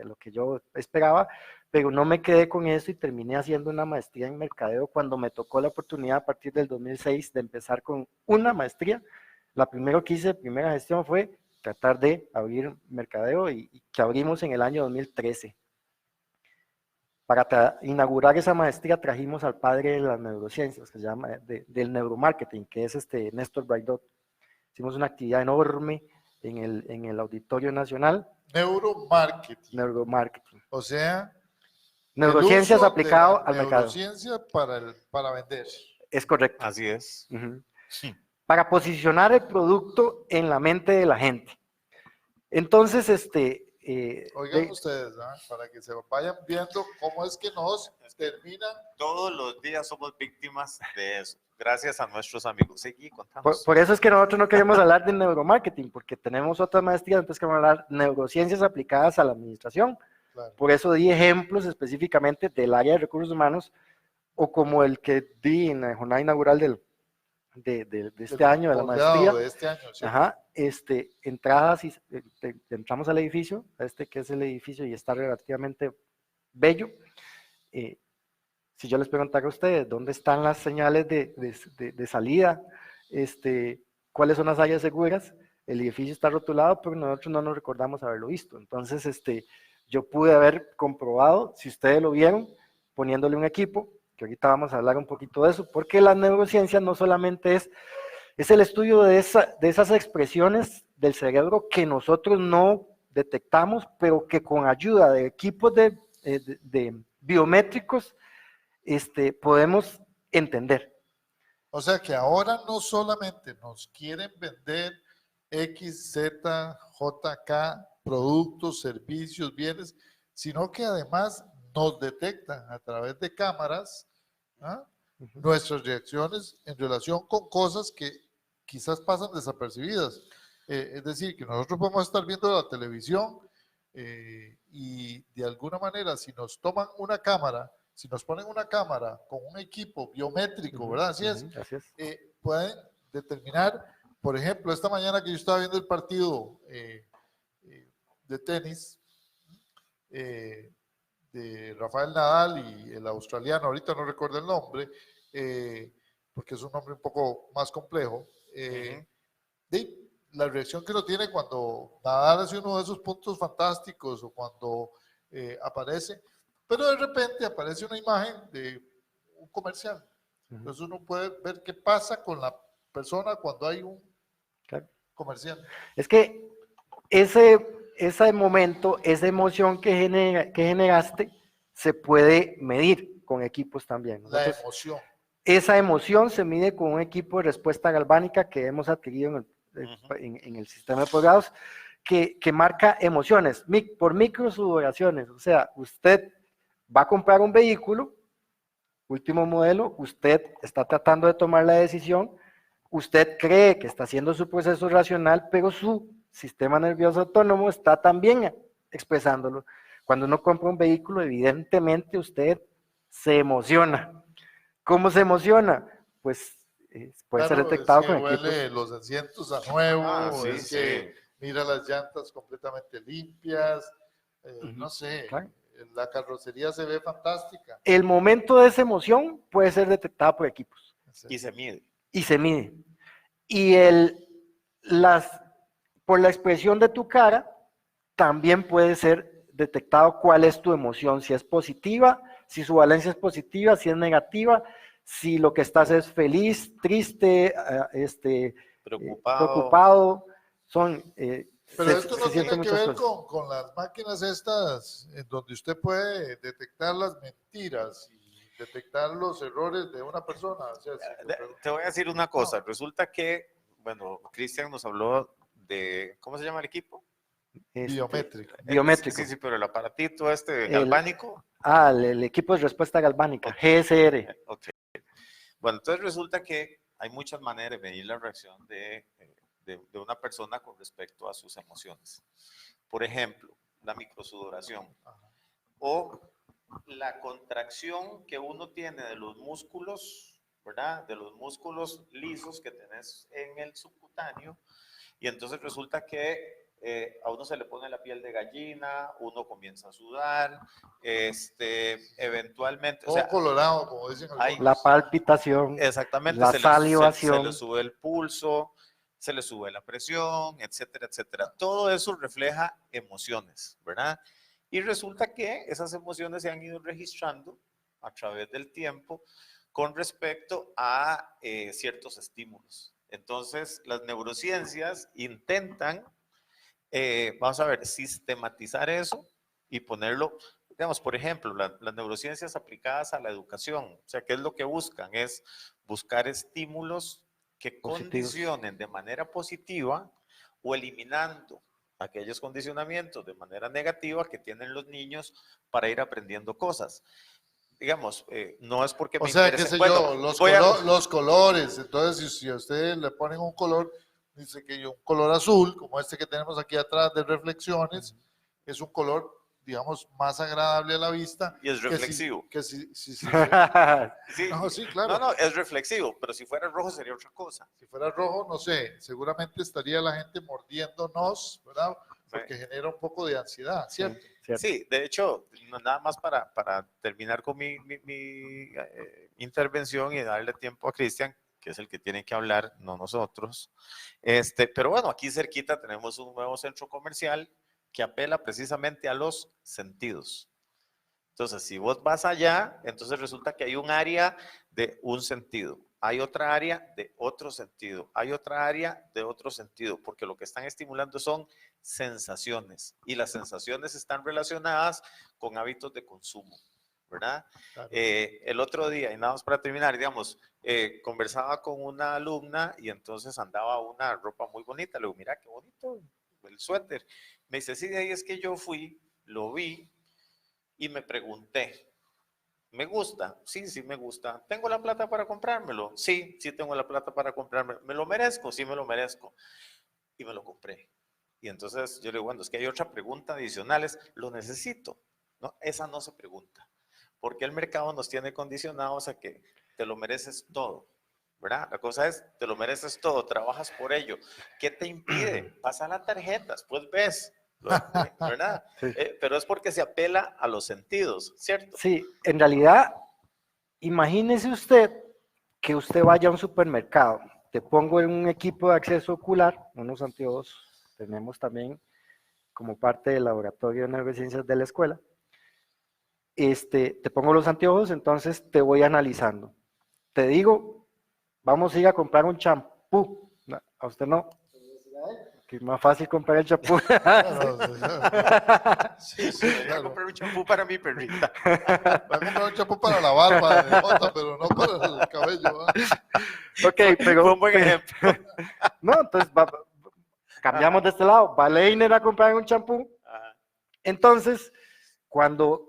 lo que yo esperaba, pero no me quedé con eso y terminé haciendo una maestría en mercadeo cuando me tocó la oportunidad a partir del 2006 de empezar con una maestría. La primera que hice, primera gestión, fue tratar de abrir mercadeo y que abrimos en el año 2013. Para inaugurar esa maestría trajimos al padre de las neurociencias, que se llama, del neuromarketing, que es Néstor Braidot. Hicimos una actividad enorme en el Auditorio Nacional. Neuromarketing. Neuromarketing. O sea, neurociencias aplicado al mercado. Neurociencia para vender. Es correcto. Así es. Sí. Para posicionar el producto en la mente de la gente. Entonces, oigan ustedes, ¿no? Para que se vayan viendo cómo es que nos terminan. Todos los días somos víctimas de eso, gracias a nuestros amigos. Seguí contando. Por eso es que nosotros no queremos hablar de neuromarketing, porque tenemos otra maestría, entonces queremos hablar de neurociencias aplicadas a la administración. Claro. Por eso di ejemplos específicamente del área de recursos humanos, o como el que di en la jornada inaugural de este año, de la maestría. De este año, ¿sí? Ajá, entradas y entramos al edificio, que es el edificio y está relativamente bello. Si yo les preguntara a ustedes dónde están las señales de salida, cuáles son las áreas seguras, el edificio está rotulado, pero nosotros no nos recordamos haberlo visto. Entonces, yo pude haber comprobado, si ustedes lo vieron, poniéndole un equipo, que ahorita vamos a hablar un poquito de eso, porque la neurociencia no solamente es el estudio de esas expresiones del cerebro que nosotros no detectamos, pero que con ayuda de equipos de biométricos podemos entender. O sea que ahora no solamente nos quieren vender X, Z, JK, productos, servicios, bienes, sino que además nos detectan a través de cámaras, ¿ah? Nuestras reacciones en relación con cosas que quizás pasan desapercibidas. Es decir, que nosotros podemos estar viendo la televisión y de alguna manera si nos toman una cámara, si nos ponen una cámara con un equipo biométrico, ¿verdad? Así es. Pueden determinar, por ejemplo, esta mañana que yo estaba viendo el partido de tenis, de Rafael Nadal y el australiano, ahorita no recuerdo el nombre, porque es un nombre un poco más complejo, la reacción que uno tiene cuando Nadal hace uno de esos puntos fantásticos o cuando aparece, pero de repente aparece una imagen de un comercial. Entonces uno puede ver qué pasa con la persona cuando hay un comercial. Es que ese momento, esa emoción que generaste, se puede medir con equipos también. Nosotros, la emoción. Esa emoción se mide con un equipo de respuesta galvánica que hemos adquirido en el sistema de posgrados, que marca emociones por microsudoraciones. O sea, usted va a comprar un vehículo, último modelo, usted está tratando de tomar la decisión, usted cree que está haciendo su proceso racional, pero su sistema nervioso autónomo está también expresándolo. Cuando uno compra un vehículo, evidentemente usted se emociona. ¿Cómo se emociona? Pues puede ser detectado con equipos. Huele los asientos a nuevo, que mira las llantas completamente limpias, no sé, claro. La carrocería se ve fantástica. El momento de esa emoción puede ser detectado por equipos. Y se mide. Y se mide. Y por la expresión de tu cara, también puede ser detectado cuál es tu emoción, si es positiva, si su valencia es positiva, si es negativa, si lo que estás es feliz, triste, preocupado. Pero esto no tiene que ver con las máquinas estas, en donde usted puede detectar las mentiras y detectar los errores de una persona. O sea, te voy a decir una cosa. Resulta que, bueno, Cristian nos habló de, ¿cómo se llama el equipo? Biométrico. Biométrico. Sí, pero el aparatito galvánico. El equipo de respuesta galvánica, GSR. Ok. Bueno, entonces resulta que hay muchas maneras de medir la reacción de una persona con respecto a sus emociones. Por ejemplo, la microsudoración o la contracción que uno tiene de los músculos ¿verdad? De los músculos lisos que tenés en el subcutáneo, y entonces resulta que a uno se le pone la piel de gallina, uno comienza a sudar, eventualmente, o Todo sea, colorado, como dicen hay, algunos. La palpitación, exactamente, la se le salivación. sube el pulso, se le sube la presión, etcétera, etcétera. Todo eso refleja emociones, ¿verdad? Y resulta que esas emociones se han ido registrando a través del tiempo con respecto a ciertos estímulos. Entonces, las neurociencias intentan, vamos a ver, sistematizar eso y ponerlo, digamos, por ejemplo, las neurociencias aplicadas a la educación, o sea, ¿qué es lo que buscan? Es buscar estímulos que Positivos. condicionen de manera positiva o eliminando aquellos condicionamientos de manera negativa que tienen los niños para ir aprendiendo cosas. Digamos, no es porque O me sea, interese. qué sé Bueno, yo, los colores. Entonces, si a ustedes le ponen un color, dice que un color azul, como este que tenemos aquí atrás de reflexiones, es un color, digamos, más agradable a la vista. Y es reflexivo. Sí, No, sí, claro. no, es reflexivo, pero si fuera rojo sería otra cosa. Si fuera rojo, no sé, seguramente estaría la gente mordiéndonos, ¿verdad? Porque genera un poco de ansiedad, ¿cierto? Sí, de hecho, nada más para terminar con mi intervención y darle tiempo a Cristian, que es el que tiene que hablar, no nosotros. Pero bueno, aquí cerquita tenemos un nuevo centro comercial que apela precisamente a los sentidos. Entonces, si vos vas allá, entonces resulta que hay un área de un sentido, hay otra área de otro sentido, hay otra área de otro sentido, porque lo que están estimulando son sensaciones y las sensaciones están relacionadas con hábitos de consumo, ¿verdad? Claro. El otro día, y nada más para terminar, digamos, conversaba con una alumna y entonces andaba una ropa muy bonita, le digo, mira qué bonito el suéter. Me dice, sí, de ahí es que yo fui, lo vi, y me pregunté, ¿me gusta? Sí, sí me gusta. ¿Tengo la plata para comprármelo? Sí, sí tengo la plata para comprármelo. ¿Me lo merezco? Sí me lo merezco. Y me lo compré. Y entonces yo le digo, bueno, es que hay otra pregunta adicional, es, ¿lo necesito? No, esa no se pregunta. Porque el mercado nos tiene condicionados a que te lo mereces todo, ¿verdad? La cosa es, te lo mereces todo, trabajas por ello. ¿Qué te impide? Pasa la tarjeta, pues ves, ¿verdad? Sí. Pero es porque se apela a los sentidos, ¿cierto? Sí, en realidad, imagínese usted que usted vaya a un supermercado. Te pongo en un equipo de acceso ocular, unos anteojos, tenemos también como parte del laboratorio de neurociencias de la escuela. Te pongo los anteojos, entonces te voy analizando. Te digo, vamos a ir a comprar un champú. No, a usted no. Que es más fácil comprar el champú. Sí, sí, Voy a claro. comprar un champú para mi perrita. Voy a comprar un champú para la barba de Jota, pero no para el cabello. Ok, pero... Fue un buen ejemplo. No, entonces cambiamos de este lado. Va Leiner a comprar un champú. Entonces, cuando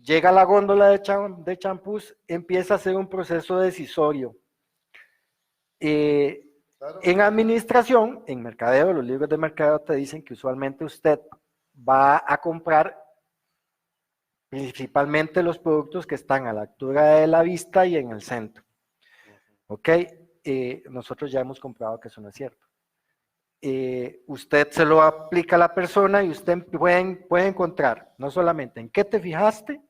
llega a la góndola de champús, empieza a hacer un proceso decisorio. Claro. En administración, en mercadeo, los libros de mercadeo te dicen que usualmente usted va a comprar principalmente los productos que están a la altura de la vista y en el centro. ¿Ok? Nosotros ya hemos comprobado que eso no es cierto. Usted se lo aplica a la persona y usted puede encontrar no solamente en qué te fijaste,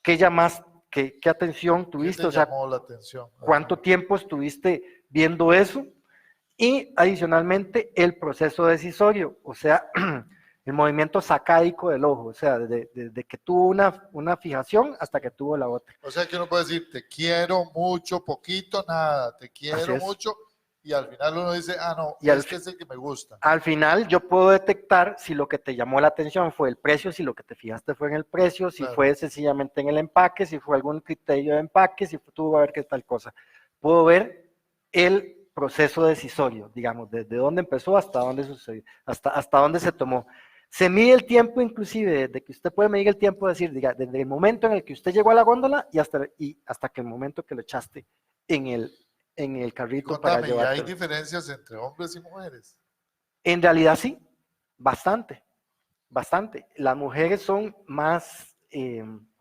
qué llamaste, qué atención tuviste, o sea, llamó la atención? Cuánto tiempo estuviste viendo eso, y adicionalmente el proceso decisorio, o sea, el movimiento sacádico del ojo, o sea, desde que tuvo una fijación hasta que tuvo la otra. O sea, que uno puede decir, te quiero mucho, poquito, nada, te quiero mucho, y al final uno dice, ah, no, y este es el que me gusta. Al final yo puedo detectar si lo que te llamó la atención fue el precio, si lo que te fijaste fue en el precio, si fue sencillamente en el empaque, si fue algún criterio de empaque, si tuvo a ver qué tal cosa. Puedo ver el proceso decisorio, digamos, desde dónde empezó hasta dónde sucedió, hasta dónde se tomó. Se mide el tiempo, inclusive, desde que usted puede medir el tiempo, decir, diga, desde el momento en el que usted llegó a la góndola y hasta que el momento que lo echaste en el carrito. Contame, para llevarte. ¿Y hay diferencias entre hombres y mujeres? En realidad sí, bastante. Las mujeres son más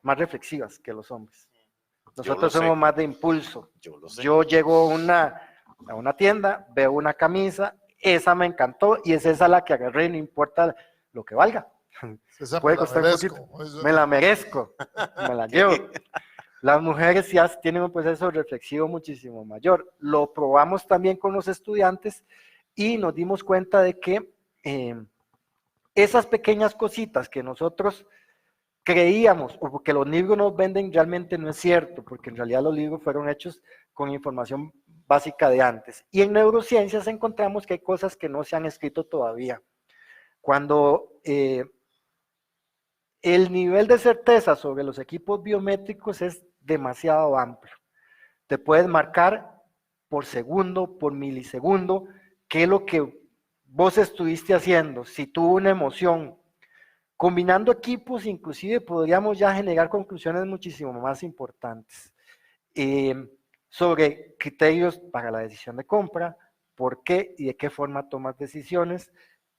reflexivas que los hombres. Nosotros sé. somos más de impulso. Yo lo sé. Yo llego a una tienda, veo una camisa, esa me encantó y es esa la que agarré, no importa lo que valga. Esa Puede me la costar un merezco. poquito. Eso- Me la merezco, me la llevo. Las mujeres ya tienen un proceso reflexivo muchísimo mayor. Lo probamos también con los estudiantes y nos dimos cuenta de que esas pequeñas cositas que nosotros creíamos, o porque los libros nos venden, realmente no es cierto, porque en realidad los libros fueron hechos con información básica de antes. Y en neurociencias encontramos que hay cosas que no se han escrito todavía. Cuando el nivel de certeza sobre los equipos biométricos es demasiado amplio. Te puedes marcar por segundo, por milisegundo, qué es lo que vos estuviste haciendo, si tuvo una emoción. Combinando equipos, inclusive podríamos ya generar conclusiones muchísimo más importantes sobre criterios para la decisión de compra, por qué y de qué forma tomas decisiones.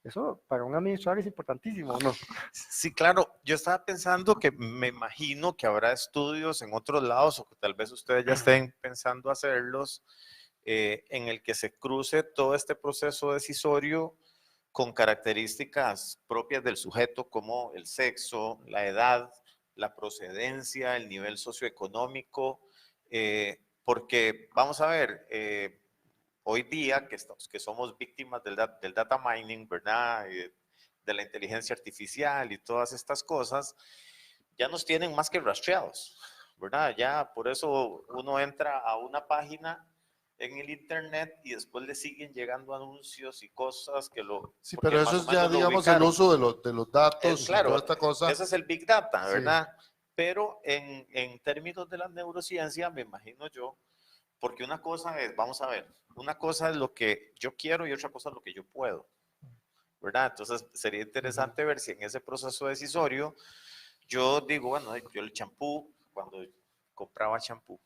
Eso para un administrador es importantísimo, ¿no? Sí, claro. Yo estaba pensando que me imagino que habrá estudios en otros lados o que tal vez ustedes ya estén pensando hacerlos en el que se cruce todo este proceso decisorio con características propias del sujeto como el sexo, la edad, la procedencia, el nivel socioeconómico, porque vamos a ver, hoy día que somos víctimas del data mining, ¿verdad? De la inteligencia artificial y todas estas cosas, ya nos tienen más que rastreados, ¿verdad? Ya por eso uno entra a una página en el internet y después le siguen llegando anuncios y cosas que lo... Sí, porque pero más eso o es ya, menos lo digamos, el ubicaron. uso de los datos y Claro, toda esta cosa. ese es el Big Data, Sí. ¿verdad? Pero en términos de la neurociencia, me imagino yo, porque una cosa es, vamos a ver, una cosa es lo que yo quiero y otra cosa es lo que yo puedo, ¿verdad? Entonces sería interesante ver si en ese proceso decisorio yo digo, bueno, yo el champú, cuando compraba champú,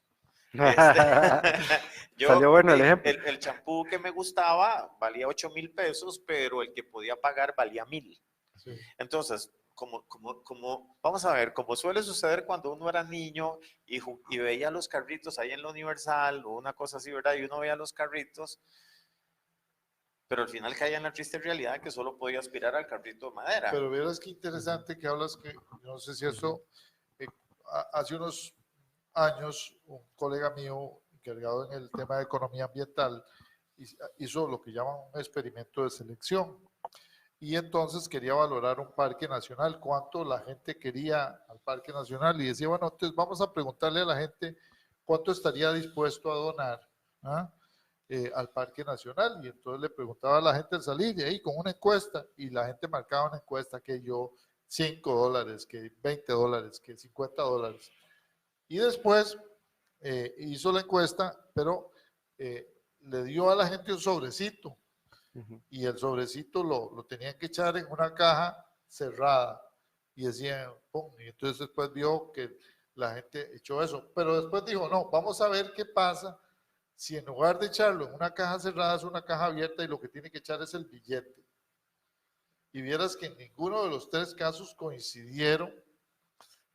Salió bueno el ejemplo. el champú que me gustaba valía 8,000 pesos, pero el que podía pagar valía 1,000. Sí. Entonces, vamos a ver, como suele suceder cuando uno era niño y veía los carritos ahí en la Universal o una cosa así, ¿verdad? Y uno veía los carritos, pero al final caía en la triste realidad que solo podía aspirar al carrito de madera. Pero verás qué interesante que hablas, que no sé si eso, hace unos años un colega mío encargado en el tema de economía ambiental hizo lo que llaman un experimento de selección y entonces quería valorar un parque nacional, cuánto la gente quería al parque nacional y decía, bueno, entonces vamos a preguntarle a la gente cuánto estaría dispuesto a donar al parque nacional y entonces le preguntaba a la gente al salir de ahí con una encuesta y la gente marcaba una encuesta que yo $5, que $20, que $50. Y después hizo la encuesta, pero le dio a la gente un sobrecito y el sobrecito lo tenían que echar en una caja cerrada y decían, ¡pum! Y entonces después vio que la gente echó eso, pero después dijo, no, vamos a ver qué pasa si en lugar de echarlo en una caja cerrada es una caja abierta y lo que tiene que echar es el billete. Y vieras que en ninguno de los tres casos coincidieron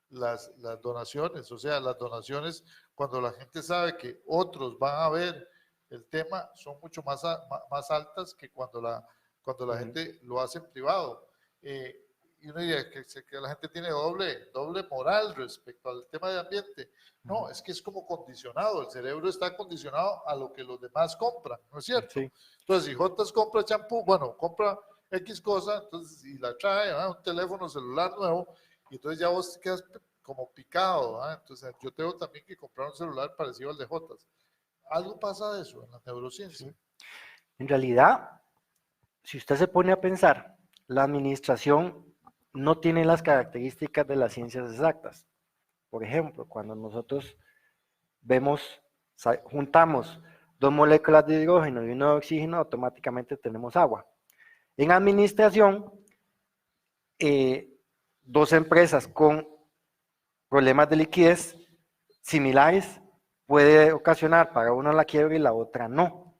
las donaciones, o sea, las donaciones cuando la gente sabe que otros van a ver el tema son mucho más altas que cuando la gente lo hace en privado. Y uno diría que la gente tiene doble moral respecto al tema de ambiente. No, es que es como condicionado, el cerebro está condicionado a lo que los demás compran, ¿no es cierto? Sí. Entonces, si Jotas compra champú, bueno, compra X cosa, entonces, y la trae, un teléfono celular nuevo, y entonces ya vos quedas como picado, entonces yo tengo también que comprar un celular parecido al de Jotas. ¿Algo pasa de eso en la neurociencia? Sí. En realidad, si usted se pone a pensar, la administración no tiene las características de las ciencias exactas. Por ejemplo, cuando nosotros juntamos 2 moléculas de hidrógeno y 1 de oxígeno, automáticamente tenemos agua. En administración, 2 empresas con problemas de liquidez similares puede ocasionar para una la quiebra y la otra no.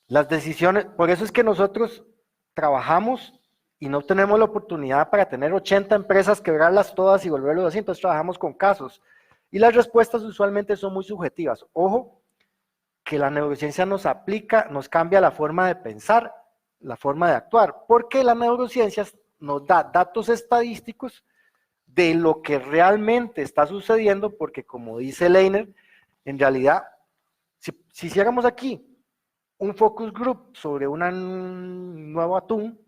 Las decisiones, por eso es que nosotros trabajamos y no tenemos la oportunidad para tener 80 empresas, quebrarlas todas y volverlos así, entonces trabajamos con casos. Y las respuestas usualmente son muy subjetivas. Ojo, que la neurociencia nos aplica, nos cambia la forma de pensar, la forma de actuar, porque la neurociencia nos da datos estadísticos de lo que realmente está sucediendo, porque como dice Leiner, en realidad, si hiciéramos aquí un focus group sobre un nuevo atún,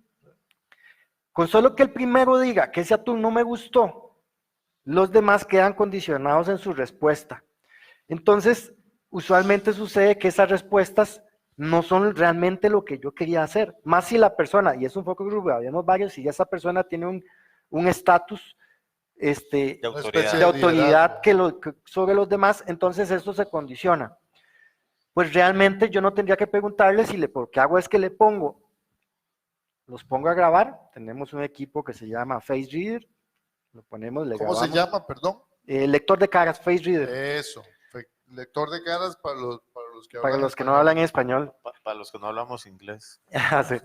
con solo que el primero diga que ese atún no me gustó, los demás quedan condicionados en su respuesta. Entonces, usualmente sucede que esas respuestas no son realmente lo que yo quería hacer. Más si la persona, y es un focus group, habíamos varios, si esa persona tiene un estatus De autoridad. de autoridad sobre los demás, entonces eso se condiciona. Pues realmente yo no tendría que preguntarle si lo que hago es que los pongo a grabar, tenemos un equipo que se llama Face Reader, lo ponemos, le ¿Cómo grabamos. se llama, perdón? Lector de caras, Face Reader. Eso, lector de caras para los que Para hablan los que no español. hablan español. Para los que no hablamos inglés. Sí.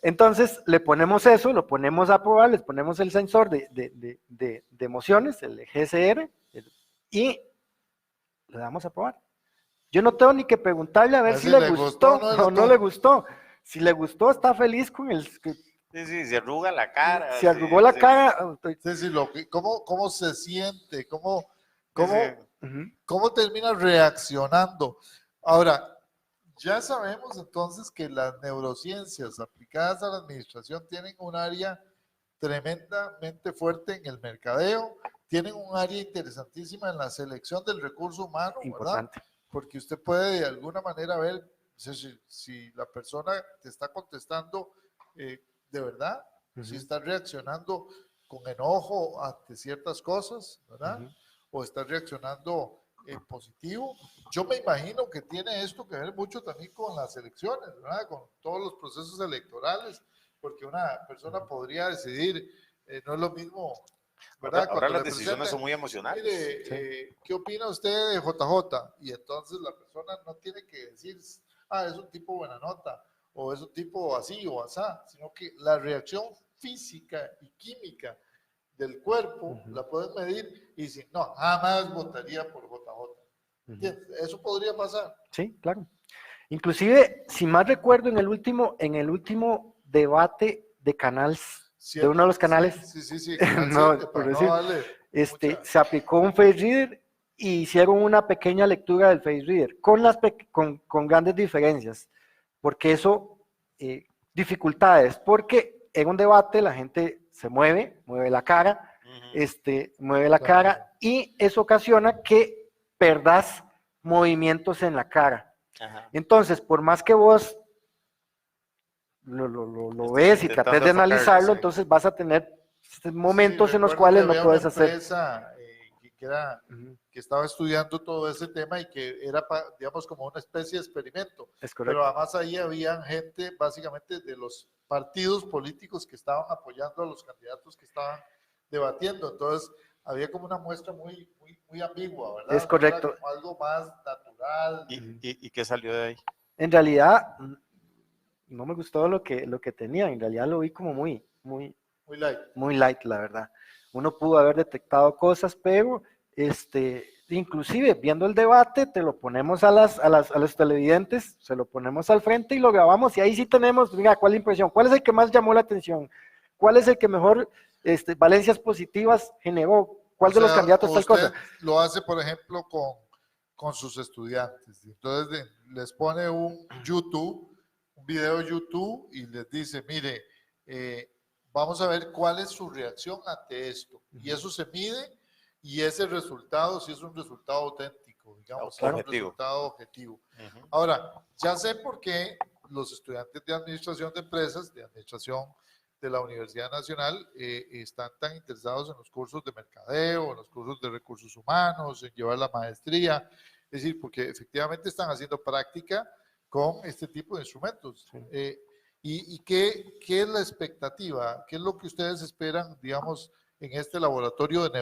Entonces le ponemos eso, lo ponemos a probar, les ponemos el sensor de emociones, el GSR, y le damos a probar. Yo no tengo ni que preguntarle a ver si le gustó o no le gustó. Si le gustó, está feliz con el... Sí, se arruga la cara. Se arrugó la cara. Sí, ¿cómo se siente? ¿Cómo Uh-huh. termina reaccionando? Ahora, ya sabemos entonces que las neurociencias aplicadas a la administración tienen un área tremendamente fuerte en el mercadeo, tienen un área interesantísima en la selección del recurso humano, Importante. ¿verdad? Porque usted puede de alguna manera ver si la persona te está contestando de verdad, si está reaccionando con enojo ante ciertas cosas, ¿verdad? O está reaccionando positivo. Yo me imagino que tiene esto que ver mucho también con las elecciones, ¿verdad? Con todos los procesos electorales, porque una persona podría decidir, no es lo mismo, ¿verdad? Ahora las decisiones son muy emocionales. Mire, ¿qué opina usted de JJ? Y entonces la persona no tiene que decir, es un tipo buena nota, o es un tipo así o asá, sino que la reacción física y química del cuerpo la pueden medir y decir, no, jamás votaría por JJ. Eso podría pasar. Sí, claro. Inclusive, si más recuerdo, en el último debate de Canal, de uno de los canales, sí, no, por decir, se aplicó un Face Reader y hicieron una pequeña lectura del Face Reader, con grandes diferencias, porque eso, dificultades, porque en un debate la gente se mueve la cara, mueve la cara, y eso ocasiona que perdas movimientos en la cara. Ajá. Entonces, por más que vos lo ves y trates de analizarlo, entonces vas a tener momentos en los cuales no puedes hacer. Que estaba estudiando todo ese tema y que era, digamos, como una especie de experimento. Es correcto. Pero además ahí había gente básicamente de los partidos políticos que estaban apoyando a los candidatos que estaban debatiendo. Entonces había como una muestra muy ambigua, ¿verdad? Es correcto. Era como algo más natural. ¿Y qué salió de ahí? En realidad, no me gustó lo que tenía. En realidad lo vi como muy light, la verdad. Uno pudo haber detectado cosas, pero inclusive viendo el debate, te lo ponemos a los televidentes, se lo ponemos al frente y lo grabamos, y ahí sí tenemos, mira, ¿cuál es la impresión? ¿Cuál es el que más llamó la atención? ¿Cuál es el que mejor valencias positivas generó? ¿Cuál de los candidatos tal cosa? Lo hace, por ejemplo, con sus estudiantes. Entonces les pone un video YouTube y les dice, mire, vamos a ver cuál es su reacción ante esto. Y eso se mide, y ese resultado, si es un resultado auténtico, digamos, un resultado objetivo. Ahora, ya sé por qué los estudiantes de administración de empresas, de administración de la Universidad Nacional, están tan interesados en los cursos de mercadeo, en los cursos de recursos humanos, en llevar la maestría. Es decir, porque efectivamente están haciendo práctica con este tipo de instrumentos. Sí. ¿Y qué es la expectativa? ¿Qué es lo que ustedes esperan, digamos, en este laboratorio de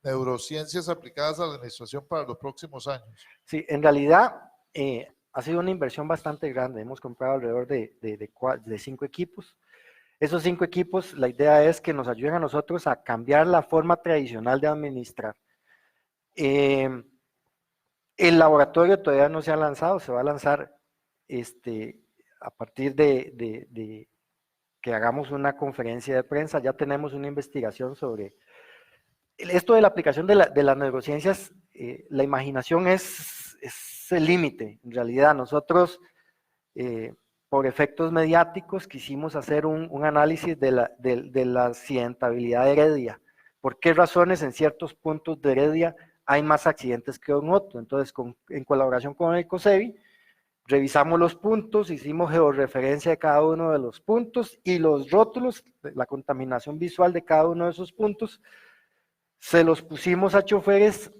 neurociencias aplicadas a la administración para los próximos años? Sí, en realidad ha sido una inversión bastante grande. Hemos comprado alrededor de 5 equipos. Esos 5 equipos, la idea es que nos ayuden a nosotros a cambiar la forma tradicional de administrar. El laboratorio todavía no se ha lanzado, se va a lanzar a partir de que hagamos una conferencia de prensa. Ya tenemos una investigación sobre esto de la aplicación de las neurociencias. La imaginación es el límite. En realidad nosotros, por efectos mediáticos, quisimos hacer un análisis de la accidentabilidad de Heredia. ¿Por qué razones en ciertos puntos de Heredia hay más accidentes que en otros? Entonces, en colaboración con el COSEBI, revisamos los puntos, hicimos georreferencia de cada uno de los puntos y los rótulos, la contaminación visual de cada uno de esos puntos, se los pusimos a choferes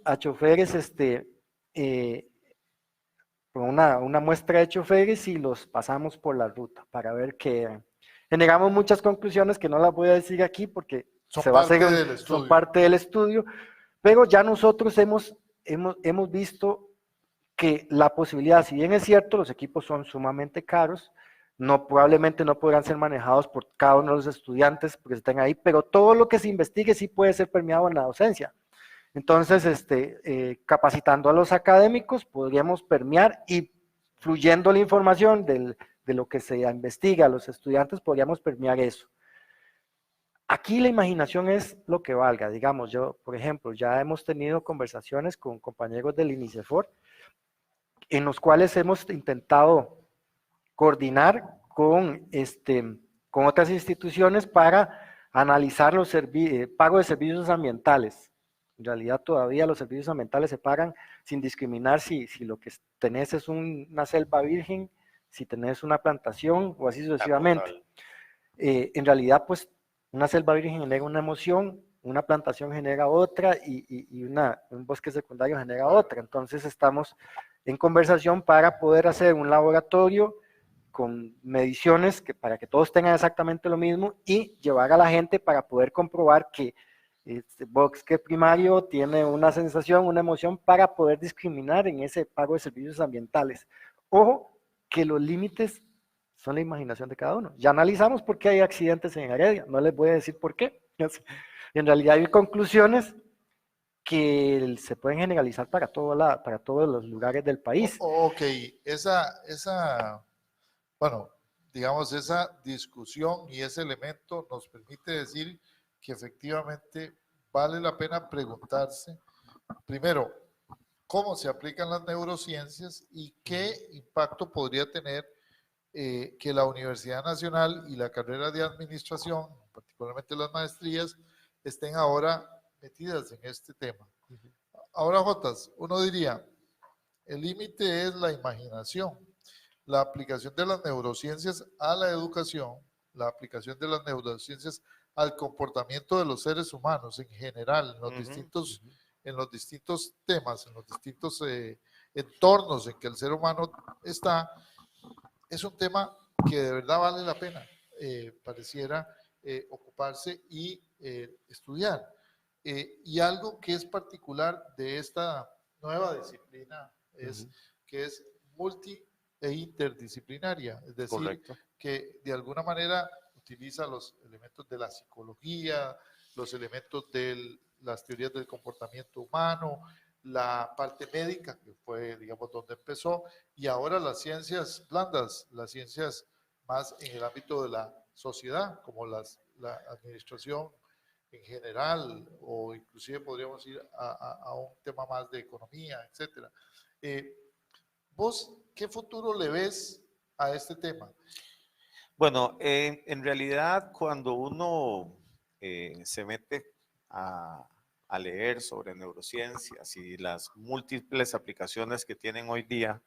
con una muestra de choferes y los pasamos por la ruta para ver que generamos muchas conclusiones que no las voy a decir aquí porque son parte del estudio, pero ya nosotros hemos visto que la posibilidad, si bien es cierto, los equipos son sumamente caros, probablemente no podrán ser manejados por cada uno de los estudiantes porque estén ahí, pero todo lo que se investigue sí puede ser premiado en la docencia. Entonces, capacitando a los académicos, podríamos premiar y fluyendo la información de lo que se investiga a los estudiantes, podríamos premiar eso. Aquí la imaginación es lo que valga. Digamos, yo, por ejemplo, ya hemos tenido conversaciones con compañeros del INICEFOR, en los cuales hemos intentado coordinar con otras instituciones para analizar los pago de servicios ambientales. En realidad todavía los servicios ambientales se pagan sin discriminar si lo que tenés es una selva virgen, si tenés una plantación o así sucesivamente. En realidad, pues, una selva virgen genera una emoción, una plantación genera otra y un bosque secundario genera otra. Entonces estamos en conversación para poder hacer un laboratorio con mediciones para que todos tengan exactamente lo mismo y llevar a la gente para poder comprobar que este bosque primario tiene una sensación, una emoción, para poder discriminar en ese pago de servicios ambientales. Ojo, que los límites son la imaginación de cada uno. Ya analizamos por qué hay accidentes en Heredia, no les voy a decir por qué. En realidad hay conclusiones que se pueden generalizar para todos los lugares del país. Ok, bueno, digamos, esa discusión y ese elemento nos permite decir que efectivamente vale la pena preguntarse, primero, cómo se aplican las neurociencias y qué impacto podría tener que la Universidad Nacional y la carrera de administración, particularmente las maestrías, estén ahora metidas en este tema. Ahora, Jotas, uno diría, el límite es la imaginación. La aplicación de las neurociencias a la educación, la aplicación de las neurociencias al comportamiento de los seres humanos en general, en los distintos temas, en los distintos entornos en que el ser humano está, es un tema que de verdad vale la pena, pareciera ocuparse y estudiar. Y algo que es particular de esta nueva disciplina es que es multi e interdisciplinaria, es decir, correcto, que de alguna manera utiliza los elementos de la psicología, los elementos de las teorías del comportamiento humano, la parte médica, que fue, digamos, donde empezó, y ahora las ciencias blandas, las ciencias más en el ámbito de la sociedad, como la administración en general, o inclusive podríamos ir a un tema más de economía, etcétera. ¿Vos qué futuro le ves a este tema? Bueno, en realidad cuando uno se mete a leer sobre neurociencias y las múltiples aplicaciones que tienen hoy día,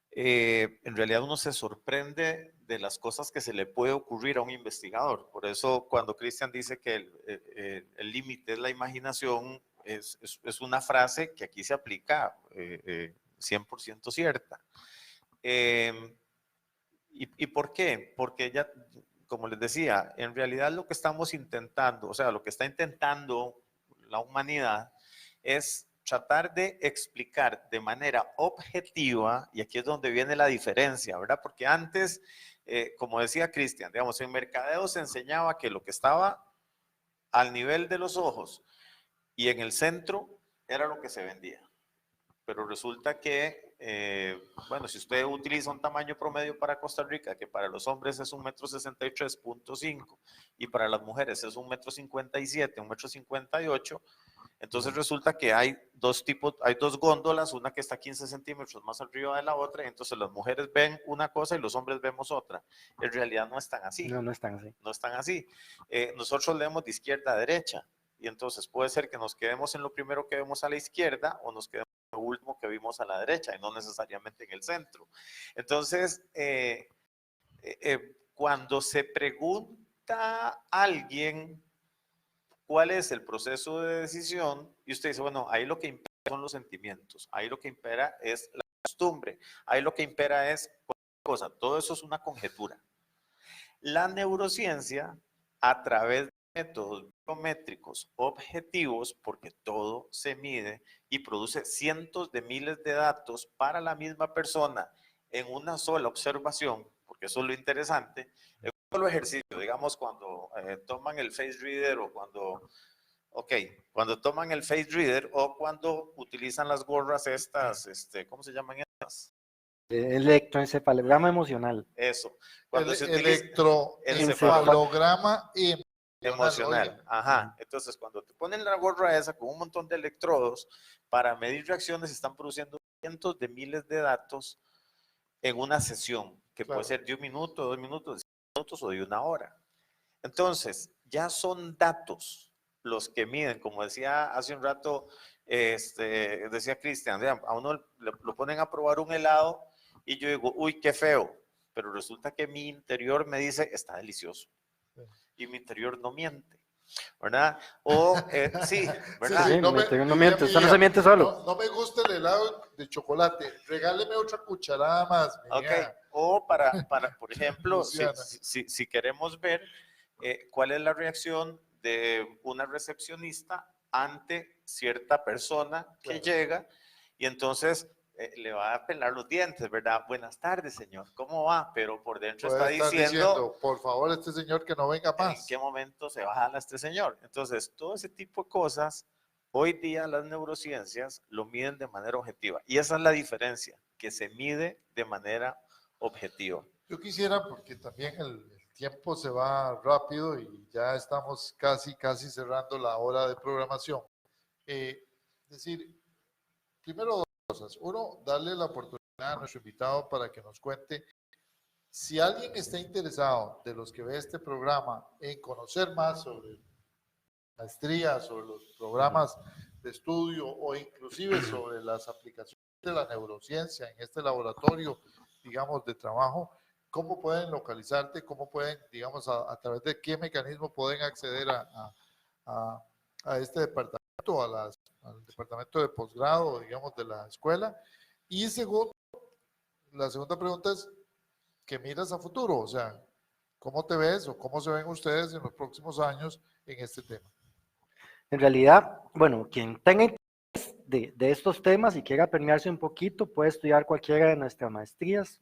en realidad uno se sorprende de las cosas que se le puede ocurrir a un investigador. Por eso cuando Cristian dice que el límite es la imaginación, es una frase que aquí se aplica 100% cierta. ¿Y por qué? Porque ya, como les decía, en realidad lo que estamos intentando, o sea, lo que está intentando la humanidad es tratar de explicar de manera objetiva, y aquí es donde viene la diferencia, ¿verdad? Porque antes, como decía Cristian, digamos, en mercadeo se enseñaba que lo que estaba al nivel de los ojos y en el centro era lo que se vendía. Pero resulta que, bueno, si usted utiliza un tamaño promedio para Costa Rica, que para los hombres es 1,63.5 y para las mujeres es 1,57 m, 1,58 m, entonces resulta que hay dos góndolas, una que está 15 centímetros más arriba de la otra, y entonces las mujeres ven una cosa y los hombres vemos otra. En realidad no están así. No están así. No están así. Nosotros leemos de izquierda a derecha, y entonces puede ser que nos quedemos en lo primero que vemos a la izquierda o nos quedemos en lo último que vimos a la derecha, y no necesariamente en el centro. Entonces, cuando se pregunta a alguien cuál es el proceso de decisión, y usted dice, bueno, ahí lo que impera son los sentimientos, ahí lo que impera es la costumbre, ahí lo que impera es cualquier cosa, todo eso es una conjetura. La neurociencia, a través de métodos biométricos objetivos, porque todo se mide y produce cientos de miles de datos para la misma persona en una sola observación, porque eso es lo interesante, en un solo ejercicio, digamos cuando toman el face reader o cuando toman el face reader o cuando utilizan las gorras estas, ¿cómo se llaman estas? Electroencefalograma emocional. Eso. Cuando se utiliza electroencefalograma emocional. Ajá. Entonces, cuando te ponen la gorra esa con un montón de electrodos para medir reacciones, están produciendo cientos de miles de datos en una sesión, que puede ser de 1 minuto, 2 minutos, 5 minutos o de 1 hora. Entonces, ya son datos los que miden, como decía hace un rato, decía Cristian, a uno lo ponen a probar un helado y yo digo, uy, qué feo, pero resulta que mi interior me dice, está delicioso. Y mi interior no miente, ¿verdad? O, sí, ¿verdad? Sí, no mi interior no mira, miente, usted no se miente solo. No me gusta el helado de chocolate, regáleme otra cucharada más. Ok, o por ejemplo, si queremos ver cuál es la reacción de una recepcionista ante cierta persona que llega, y entonces le va a pelar los dientes, ¿verdad? Buenas tardes, señor, ¿cómo va? Pero por dentro está diciendo, por favor, este señor que no venga más. ¿En qué momento se va a jalar este señor? Entonces, todo ese tipo de cosas, hoy día las neurociencias lo miden de manera objetiva. Y esa es la diferencia, que se mide de manera objetiva. Yo quisiera, porque también el tiempo se va rápido y ya estamos casi cerrando la hora de programación. Decir, primero dos cosas. Uno, darle la oportunidad a nuestro invitado para que nos cuente si alguien está interesado de los que ve este programa en conocer más sobre maestría, sobre los programas de estudio o inclusive sobre las aplicaciones de la neurociencia en este laboratorio, digamos, de trabajo, ¿cómo pueden localizarte? ¿Cómo pueden, digamos, a través de qué mecanismo pueden acceder a este departamento, al departamento de posgrado, digamos, de la escuela? Y segundo, la segunda pregunta es, ¿qué miras a futuro? O sea, ¿cómo te ves o cómo se ven ustedes en los próximos años en este tema? En realidad, bueno, quien tenga interés de estos temas y quiera permearse un poquito, puede estudiar cualquiera de nuestras maestrías,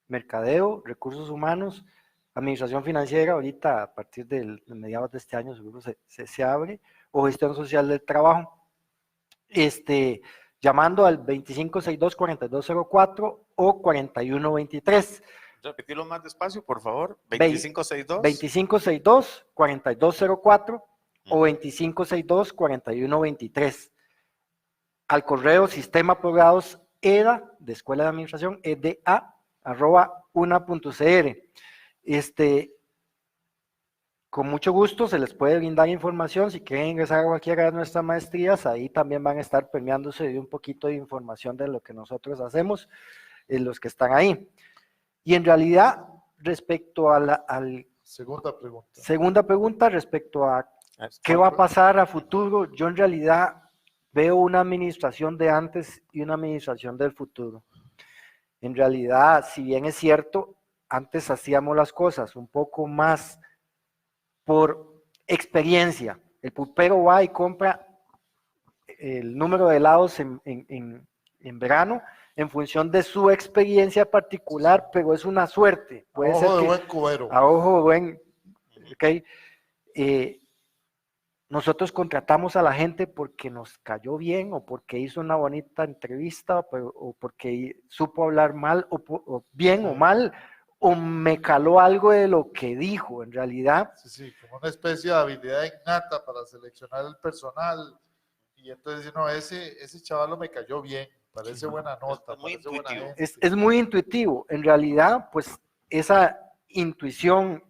mercadeo, recursos humanos, administración financiera, ahorita a partir de mediados de este año seguro se abre, o gestión social del trabajo, llamando al 2562-4204 o 4123. Repetirlo más despacio, por favor. 2562. 2562-4204 o 2562-4123. Al correo sistema programados EDA, de Escuela de Administración, EDA, @una.cr. Con mucho gusto se les puede brindar información. Si quieren ingresar a cualquiera de nuestras maestrías, ahí también van a estar permeándose de un poquito de información de lo que nosotros hacemos, los que están ahí. Y en realidad, respecto a segunda pregunta, respecto a qué va a pasar a futuro, yo en realidad veo una administración de antes y una administración del futuro. En realidad, si bien es cierto, antes hacíamos las cosas un poco más por experiencia. El pulpero va y compra el número de helados en verano en función de su experiencia particular, pero es una suerte. Puede ser de buen cubero. A ojo de buen, ok. nosotros contratamos a la gente porque nos cayó bien o porque hizo una bonita entrevista o porque supo hablar mal o bien o mal o me caló algo de lo que dijo en realidad. Sí, como una especie de habilidad innata para seleccionar el personal y entonces no, ese chavalo me cayó bien, parece buena nota, Es muy parece buena intuitivo. gente. Es muy intuitivo. En realidad, pues esa intuición,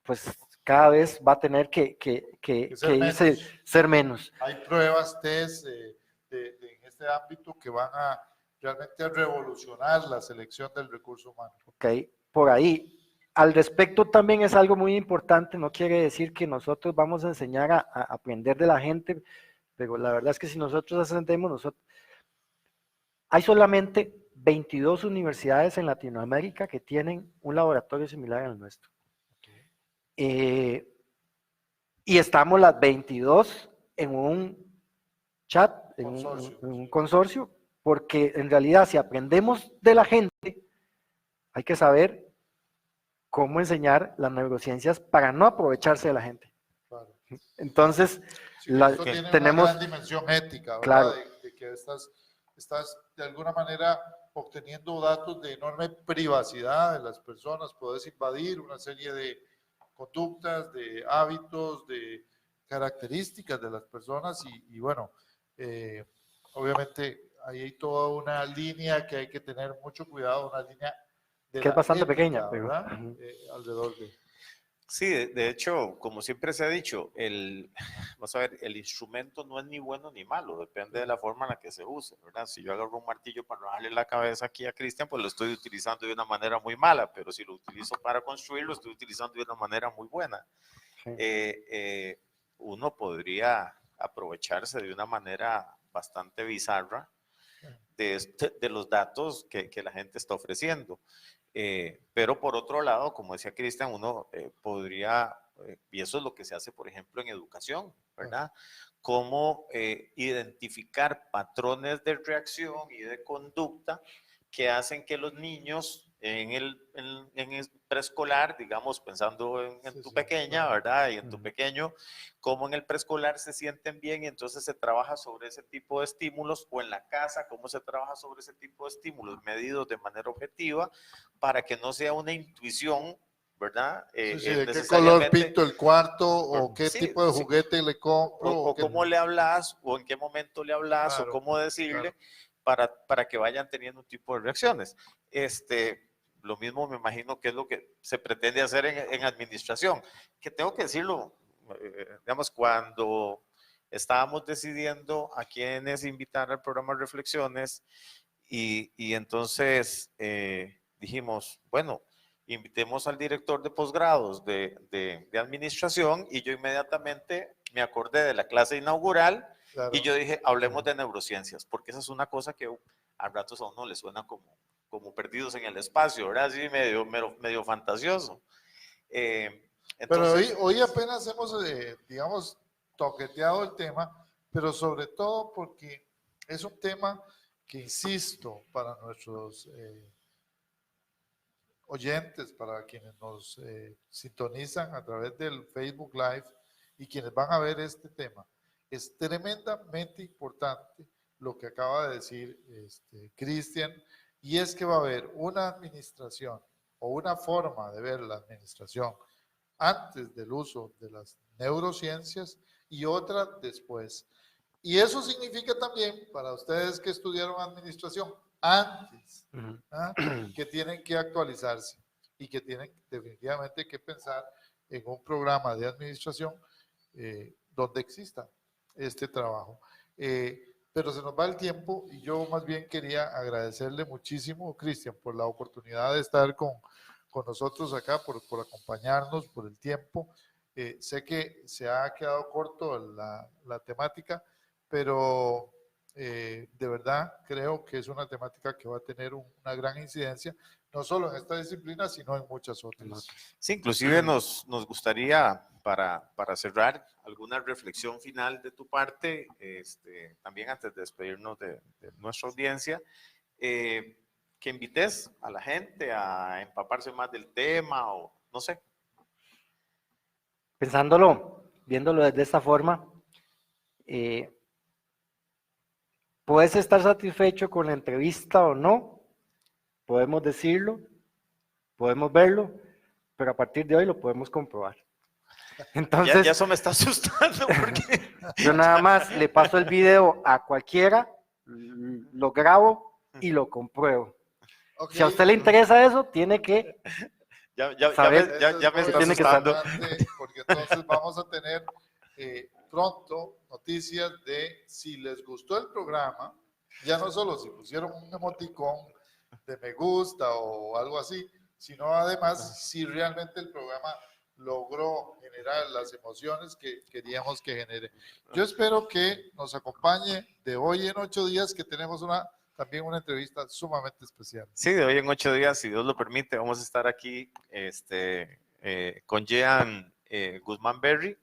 pues cada vez va a tener que ser menos. Hay pruebas, test en este ámbito que van a realmente revolucionar la selección del recurso humano. Ok, por ahí. Al respecto también es algo muy importante, no quiere decir que nosotros vamos a enseñar a aprender de la gente, pero la verdad es que si nosotros ascendemos, hay solamente 22 universidades en Latinoamérica que tienen un laboratorio similar al nuestro. Y estamos las 22 en un chat, en un consorcio, porque en realidad si aprendemos de la gente, hay que saber cómo enseñar las neurociencias para no aprovecharse de la gente. Claro. Entonces, sí, esto tiene tenemos una gran dimensión ética, ¿verdad? Claro. De que estás de alguna manera obteniendo datos de enorme privacidad de las personas, puedes invadir una serie de conductas, de hábitos, de características de las personas y bueno, obviamente ahí hay toda una línea que hay que tener mucho cuidado, una línea de que es bastante ética, pequeña, ¿verdad? pero Alrededor de... Sí, de hecho, como siempre se ha dicho, vamos a ver, el instrumento no es ni bueno ni malo, depende de la forma en la que se use, ¿verdad? Si yo agarro un martillo para darle la cabeza aquí a Cristian, pues lo estoy utilizando de una manera muy mala, pero si lo utilizo para construir, lo estoy utilizando de una manera muy buena. Sí. Uno podría aprovecharse de una manera bastante bizarra de los datos que la gente está ofreciendo. Pero por otro lado, como decía Cristian, uno podría, y eso es lo que se hace, por ejemplo, en educación, ¿verdad? Cómo identificar patrones de reacción y de conducta que hacen que los niños en el preescolar, digamos, pensando en tu pequeña, ¿verdad? Y en tu pequeño, cómo en el preescolar se sienten bien y entonces se trabaja sobre ese tipo de estímulos, o en la casa, cómo se trabaja sobre ese tipo de estímulos medidos de manera objetiva para que no sea una intuición, ¿verdad? ¿De qué color pinto el cuarto o qué tipo de juguete le compro? O cómo le hablas, o en qué momento le hablas, claro, o cómo decirle, claro, para que vayan teniendo un tipo de reacciones. Lo mismo me imagino que es lo que se pretende hacer en administración, que tengo que decirlo, digamos, cuando estábamos decidiendo a quiénes invitar al programa Reflexiones y entonces dijimos, bueno, invitemos al director de posgrados de administración y yo inmediatamente me acordé de la clase inaugural, claro, y yo dije, hablemos de neurociencias, porque esa es una cosa que a ratos a uno le suena como perdidos en el espacio, ¿verdad? Así medio fantasioso. Entonces, pero hoy apenas hemos, digamos, toqueteado el tema, pero sobre todo porque es un tema que, insisto, para nuestros oyentes, para quienes nos sintonizan a través del Facebook Live y quienes van a ver este tema, es tremendamente importante lo que acaba de decir Cristian, y es que va a haber una administración o una forma de ver la administración antes del uso de las neurociencias y otra después. Y eso significa también, para ustedes que estudiaron administración antes, que tienen que actualizarse y que tienen definitivamente que pensar en un programa de administración donde exista este trabajo. Pero se nos va el tiempo y yo más bien quería agradecerle muchísimo, Cristian, por la oportunidad de estar con nosotros acá, por acompañarnos, por el tiempo. Sé que se ha quedado corto la temática, pero de verdad creo que es una temática que va a tener una gran incidencia, no solo en esta disciplina, sino en muchas otras. Sí, inclusive nos gustaría, para cerrar, alguna reflexión final de tu parte, también antes de despedirnos de nuestra audiencia, que invites a la gente a empaparse más del tema o no sé. Pensándolo viéndolo desde esta forma, puedes estar satisfecho con la entrevista o no, podemos decirlo, podemos verlo, pero a partir de hoy lo podemos comprobar. Entonces, ya eso me está asustando porque yo nada más le paso el video a cualquiera, lo grabo y lo compruebo. Ok, Si a usted le interesa eso, tiene que saber. ya me eso está tiene que asustando. importante, porque entonces vamos a tener pronto noticias de si les gustó el programa, ya no solo si pusieron un emoticón de me gusta o algo así, sino además si realmente el programa logró generar las emociones que queríamos que genere. Yo espero que nos acompañe de hoy en 8 días, que tenemos también una entrevista sumamente especial. Sí, de hoy en 8 días, si Dios lo permite, vamos a estar aquí con Jean Guzmán Berry,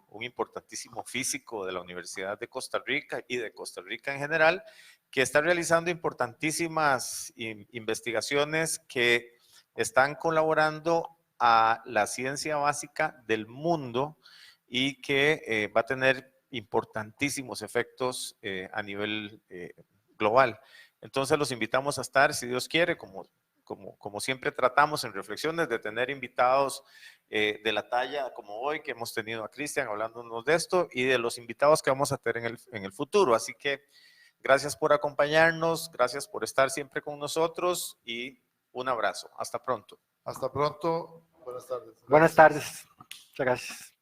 un importantísimo físico de la Universidad de Costa Rica y de Costa Rica en general, que está realizando importantísimas investigaciones que están colaborando a la ciencia básica del mundo y que va a tener importantísimos efectos a nivel global. Entonces los invitamos a estar, si Dios quiere, como siempre tratamos en Reflexiones, de tener invitados de la talla como hoy, que hemos tenido a Cristian hablándonos de esto, y de los invitados que vamos a tener en el futuro. Así que gracias por acompañarnos, gracias por estar siempre con nosotros y un abrazo. Hasta pronto. Hasta pronto. Buenas tardes. Buenas tardes. Muchas gracias.